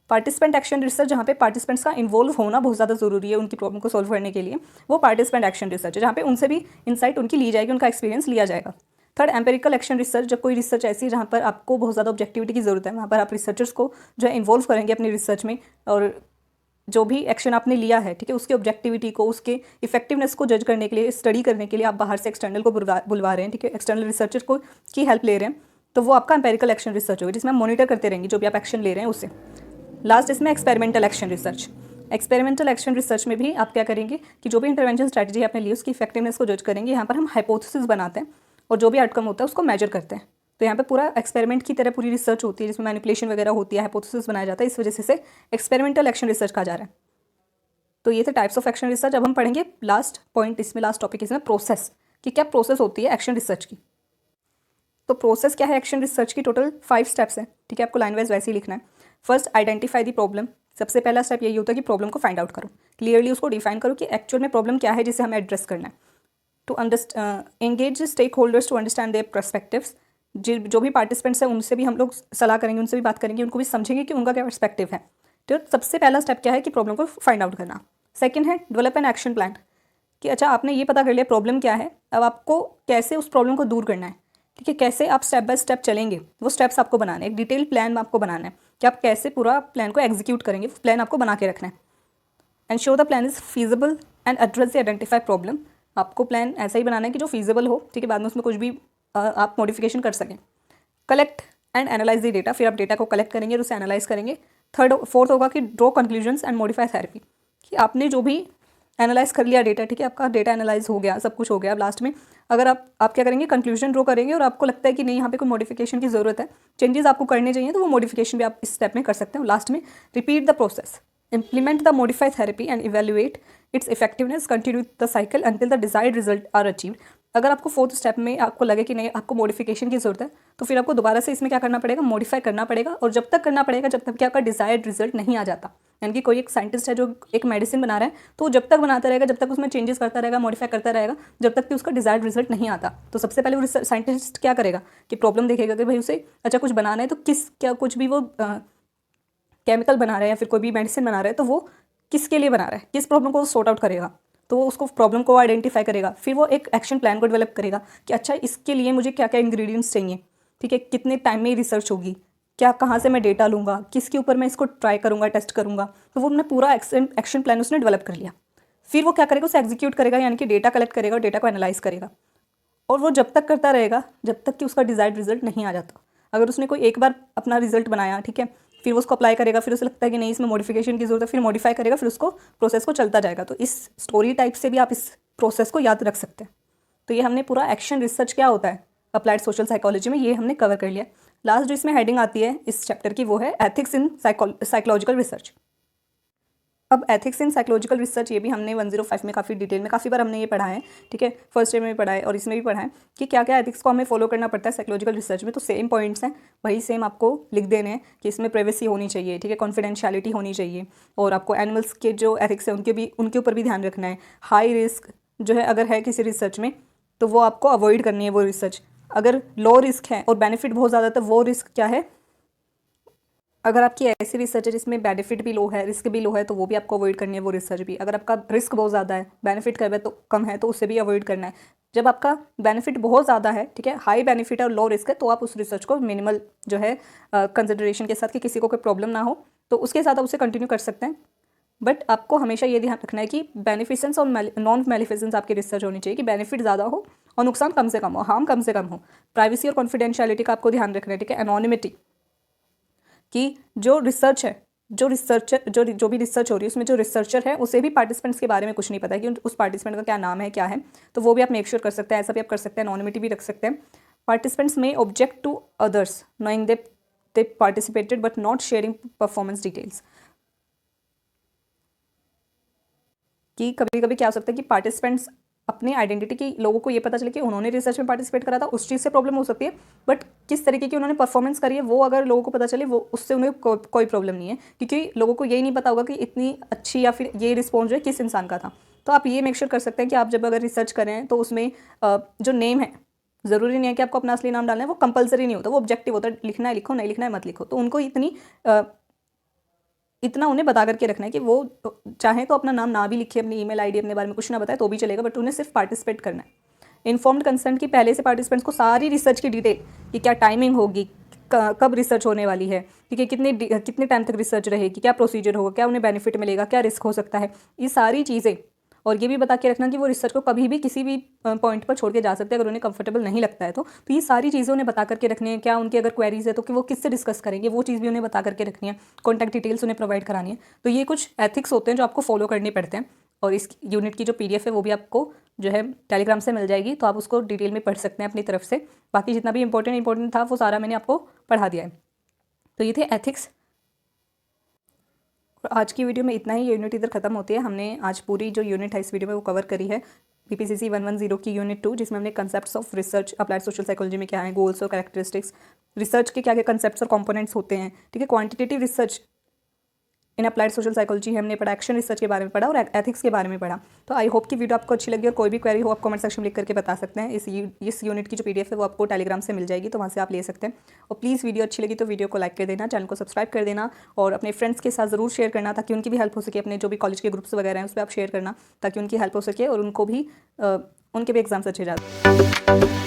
पार्टिसिपेंट एक्शन रिसर्च, जहाँ पे पार्टिसिपेंट्स का इन्वॉल्व होना बहुत ज़्यादा ज़रूरी है उनकी प्रॉब्लम को सॉल्व करने के लिए, वो पार्टिसिपेंट एक्शन रिसर्च है, जहाँ पे उनसे भी इंसाइट उनकी ली जाएगी, उनका एक्सपीरियंस लिया जाएगा। थर्ड एम्पेरिकल एक्शन रिसर्च, जब कोई रिसर्च ऐसी है जहाँ पर आपको बहुत ज़्यादा ऑब्जेक्टिविटी की ज़रूरत है, वहाँ पर आप रिसर्चर्स को जो है इन्वॉल्व करेंगे अपनी रिसर्च में, और जो भी एक्शन आपने लिया है, ठीक है, उसकी ऑब्जेक्टिविटी को, उसके इफेक्टिवनेस को जज करने के लिए, स्टडी करने के लिए आप बाहर से एक्सटर्नल को बुलवा रहे हैं, ठीक है, एक्सटर्नल रिसर्चर को की हेल्प ले रहे हैं, तो वो आपका एम्पेरिकल एक्शन रिसर्च होगा, जिसमें आप मॉनिटर करते रहेंगे जो भी आप एक्शन ले रहे हैं उससे। लास्ट इसमें experimental action research. Experimental action research में भी आप क्या करेंगे कि जो भी इंटरवेंशन स्ट्रैटेजी आपने ली उसकी इफेक्टिवनेस को जज करेंगे। यहाँ पर हम हाइपोथेसिस बनाते हैं और जो भी आउटकम होता है उसको मेजर करते हैं। तो यहाँ पे पूरा एक्सपेरिमेंट की तरह पूरी रिसर्च होती है, जिसमें मैनिपुलेशन वगैरह होती है, हाइपोथेसिस बनाया जाता है, इस वजह से एक्सपेरिमेंटल एक्शन रिसर्च कहा जा रहा है। तो ये थे टाइप्स ऑफ एक्शन रिसर्च। अब हम पढ़ेंगे लास्ट पॉइंट, इसमें लास्ट टॉपिक इसमें प्रोसेस, कि क्या प्रोसेस होती है एक्शन रिसर्च की। तो प्रोसेस क्या है एक्शन रिसर्च की? टोटल 5 स्टेप्स हैं, ठीक है, आपको लाइन वाइज वैसे ही लिखना है। First, identify the problem. सबसे पहला स्टेप यही होता है कि प्रॉब्लम को फाइंड आउट करो, क्लियरली उसको डिफाइन करो कि एक्चुअल में प्रॉब्लम क्या है जिसे हमें एड्रेस करना है। To engage stakeholders to understand their perspectives. जो भी पार्टिसिपेंट्स हैं उनसे भी हम लोग सलाह करेंगे, उनसे भी बात करेंगे, उनको भी समझेंगे कि उनका क्या पर्सपेक्टिव है। तो सबसे पहला स्टेप क्या है कि प्रॉब्लम को फाइंड आउट करना। सेकंड है डेवलप एन एक्शन प्लान, कि अच्छा आपने ये पता कर लिया प्रॉब्लम क्या है, अब आपको कैसे उस प्रॉब्लम को दूर करना है, ठीक है, कैसे आप स्टेप बाय स्टेप चलेंगे, वो स्टेप्स आपको बनाने हैं, एक डिटेल प्लान आपको बनाना है। कि आप कैसे पूरा प्लान को एग्जीक्यूट करेंगे, प्लान आपको बना के रखना है। Ensure the plan is feasible and address the identify problem. आपको प्लान ऐसा ही बनाना है कि जो फीजिबल हो, ठीक है, बाद में उसमें कुछ भी आप मॉडिफिकेशन कर सकें। Collect and analyse the data, फिर आप डेटा को कलेक्ट करेंगे और उसे एनालाइज करेंगे। फोर्थ होगा कि draw conclusions and modify therapy, कि आपने जो भी एनालाइज कर लिया डेटा, ठीक है, आपका डेटा एनालाइज हो गया, सब कुछ हो गया। अब लास्ट में अगर आप क्या करेंगे, कंक्लूजन ड्रॉ करेंगे और आपको लगता है कि नहीं यहाँ पे कोई मॉडिफिकेशन की ज़रूरत है, चेंजेस आपको करने चाहिए, तो वो मॉडिफिकेशन भी आप इस स्टेप में कर सकते हैं। लास्ट में repeat the process, implement the modified therapy and evaluate its effectiveness, continue the cycle until the desired result are achieved। अगर आपको फोर्थ स्टेप में आपको लगे कि नहीं आपको मॉडिफिकेशन की ज़रूरत है, तो फिर आपको दोबारा से इसमें क्या करना पड़ेगा, मॉडिफाई करना पड़ेगा, और जब तक करना पड़ेगा जब तक कि आपका डिजायर्ड रिजल्ट नहीं आ जाता। यानी कि कोई एक साइंटिस्ट है जो एक मेडिसिन बना रहा है, तो जब तक बनाता रहेगा, जब तक उसमें चेंजेस करता रहेगा, मॉडिफाई करता रहेगा, जब तक कि उसका डिजायर्ड रिजल्ट नहीं आता। तो सबसे पहले वो साइंटिस्ट क्या करेगा कि प्रॉब्लम देखेगा कि भाई उसे अच्छा कुछ बनाना है, तो कुछ भी वो केमिकल बना रहा है या फिर कोई भी मेडिसिन बना रहा है, तो वो किसके लिए बना रहा है, किस प्रॉब्लम को वो सॉर्ट आउट करेगा, तो वो उसको प्रॉब्लम को आइडेंटिफाई करेगा, फिर वो एक एक्शन प्लान को डेवलप करेगा कि अच्छा इसके लिए मुझे क्या क्या इंग्रेडिएंट्स चाहिए, ठीक है, कितने टाइम में रिसर्च होगी, क्या कहाँ से मैं डेटा लूँगा, किसके ऊपर मैं इसको ट्राई करूँगा, टेस्ट करूँगा। तो वो अपना पूरा एक्शन प्लान उसने डेवलप कर लिया। फिर वो क्या करेगा, उसे एग्जीक्यूट करेगा, यानी कि डेटा कलेक्ट करेगा और डेटा को एनालाइज करेगा, और वो जब तक करता रहेगा जब तक कि उसका डिजायर्ड रिजल्ट नहीं आ जाता। अगर उसने कोई एक बार अपना रिजल्ट बनाया, ठीक है, फिर वो उसको अप्लाई करेगा, फिर उसे लगता है कि नहीं इसमें मॉडिफिकेशन की जरूरत है, फिर मॉडिफाई करेगा, फिर उसको प्रोसेस को चलता जाएगा। तो इस स्टोरी टाइप से भी आप इस प्रोसेस को याद रख सकते हैं। तो ये हमने पूरा एक्शन रिसर्च क्या होता है अप्लाइड सोशल साइकोलॉजी में, ये हमने कवर कर लिया। लास्ट जो इसमें हेडिंग आती है इस चैप्टर की वो है एथिक्स इन साइकोलॉजिकल रिसर्च। अब एथिक्स इन साइकोलॉजिकल रिसर्च ये भी हमने 105 में काफ़ी डिटेल में काफ़ी बार हमने ये पढ़ा है, ठीक है, फर्स्ट ईयर में भी पढ़ा है और इसमें भी पढ़ा है कि क्या क्या एथिक्स को हमें फॉलो करना पड़ता है साइकोलॉजिकल रिसर्च में। तो सेम पॉइंट्स हैं, वही सेम आपको लिख देने हैं कि इसमें प्राइवेसी होनी चाहिए, ठीक है, कॉन्फिडेंशियलिटी होनी चाहिए, और आपको एनिमल्स के जो एथिक्स हैं उनके ऊपर भी ध्यान रखना है। हाई रिस्क जो है अगर है किसी रिसर्च में तो वो आपको अवॉइड करनी है वो रिसर्च। अगर लो रिस्क है और बेनिफिट बहुत ज़्यादा तो वो रिस्क क्या है, अगर आपकी ऐसी रिसर्च है जिसमें बेनिफिट भी लो है, रिस्क भी लो है, तो वो भी आपको अवॉइड करनी है वो रिसर्च भी। अगर आपका रिस्क बहुत ज़्यादा है, बेनिफिट कम है, तो उससे भी अवॉइड करना है। जब आपका बेनिफिट बहुत ज़्यादा है, ठीक है, हाई बेनिफिट और लो रिस्क है, तो आप उस रिसर्च को मिनिमल जो है कंसिडरेशन के साथ कि किसी को कोई प्रॉब्लम ना हो, तो उसके साथ आप उसे कंटिन्यू कर सकते हैं। बट आपको हमेशा ये ध्यान रखना है कि बेनिफिसेंस और नॉन बेनिफिसेंस आपकी रिसर्च होनी चाहिए कि बेनिफिट ज़्यादा हो और नुकसान कम से कम हो, हार्म कम से कम हो। प्राइवेसी और कॉन्फिडेंशियलिटी का आपको ध्यान रखना है, ठीक है, एनोनिमिटी, कि जो रिसर्च है जो भी रिसर्च हो रही है उसमें जो रिसर्चर है उसे भी पार्टिसिपेंट्स के बारे में कुछ नहीं पता है कि उस पार्टिसिपेंट का क्या नाम है क्या है, तो वो भी आप मेक श्योर कर सकते हैं। ऐसा भी आप कर सकते हैं, एनोनिमिटी भी रख सकते हैं। पार्टिसिपेंट्स में object to others knowing they participated but not sharing performance details, कि कभी कभी क्या हो सकता है कि पार्टिसिपेंट्स अपनी आइडेंटिटी की लोगों को ये पता चले कि उन्होंने रिसर्च में पार्टिसिपेट करा था, उस चीज़ से प्रॉब्लम हो सकती है, बट किस तरीके की उन्होंने परफॉर्मेंस करी है वो अगर लोगों को पता चले वो उससे उन्हें कोई प्रॉब्लम नहीं है, क्योंकि लोगों को यही नहीं पता होगा कि इतनी अच्छी या फिर ये रिस्पॉन्स जो है किस इंसान का था। तो आप ये मेक श्योर कर सकते हैं कि आप जब अगर रिसर्च करें तो उसमें जो नेम है ज़रूरी नहीं है कि आपको अपना असली नाम डालना है, वो कंपलसरी नहीं होता, वो ऑब्जेक्टिव होता है, लिखना है लिखो, नहीं लिखना है मत लिखो। तो उनको इतना उन्हें बता करके रखना है कि वो चाहे तो अपना नाम ना भी लिखे, अपनी ईमेल आईडी अपने बारे में कुछ ना बताए तो भी चलेगा, बट उन्हें सिर्फ पार्टिसिपेट करना है। इन्फॉर्म्ड कंसेंट की पहले से पार्टिसिपेंट्स को सारी रिसर्च की डिटेल कि क्या टाइमिंग होगी, कब रिसर्च होने वाली है, ठीक है, कितने टाइम तक रिसर्च रहेगी, क्या प्रोसीजर होगा, क्या उन्हें बेनिफिट मिलेगा, क्या रिस्क हो सकता है, ये सारी चीज़ें। और ये भी बता के रखना कि वो रिसर्च को कभी भी किसी भी पॉइंट पर छोड़ के जा सकते हैं अगर उन्हें कंफर्टेबल नहीं लगता है तो ये सारी चीज़ें उन्हें बता करके रखनी है। क्या उनकी अगर क्वेरीज है तो कि वो किससे डिस्कस करेंगे, वो चीज़ भी उन्हें बता करके रखनी है, कॉन्टैक्ट डिटेल्स उन्हें प्रोवाइड करानी है। तो ये कुछ एथिक्स होते हैं जो आपको फॉलो करने पड़ते हैं, और इस यूनिट की जो PDF है वो भी आपको जो है टेलीग्राम से मिल जाएगी, तो आप उसको डिटेल में पढ़ सकते हैं अपनी तरफ से। बाकी जितना भी इंपॉर्टेंट था वो सारा मैंने आपको पढ़ा दिया है। तो ये थे एथिक्स। आज की वीडियो में इतना ही, यूनिट इधर खत्म होती है। हमने आज पूरी जो यूनिट है इस वीडियो में वो कवर करी है, PPCC 110 की यूनिट 2, जिसमें हमने concepts of research applied social psychology में क्या है, गोल्स और कैरेक्टरिस्टिक्स, रिसर्च के क्या क्या कंसेप्ट्स और कंपोनेंट्स होते हैं, ठीक है, quantitative research in applied social psychology हमने पढ़ा, एक्शन रिसर्च के बारे में पढ़ा और एथिक्स के बारे में पढ़ा। तो आई होप कि वीडियो आपको अच्छी लगी, और कोई भी क्वेरी हो आप कमेंट सेक्शन में लिख करके बता सकते हैं। इस यूनिट की जो PDF है वो आपको टेलीग्राम से मिल जाएगी, तो वहाँ से आप ले सकते हैं। और प्लीज़ वीडियो अच्छी लगी तो वीडियो को लाइक कर देना, चैनल को सब्सक्राइब कर देना, और अपने फ्रेंड्स के साथ ज़रूर शेयर करना ताकि उनकी भी हेल्प हो सके। अपने जो भी कॉलेज के ग्रुप्स वगैरह हैं उस पर आप शेयर करना ताकि उनकी हेल्प हो सके और उनके भी एग्जाम्स अच्छे जाते हैं।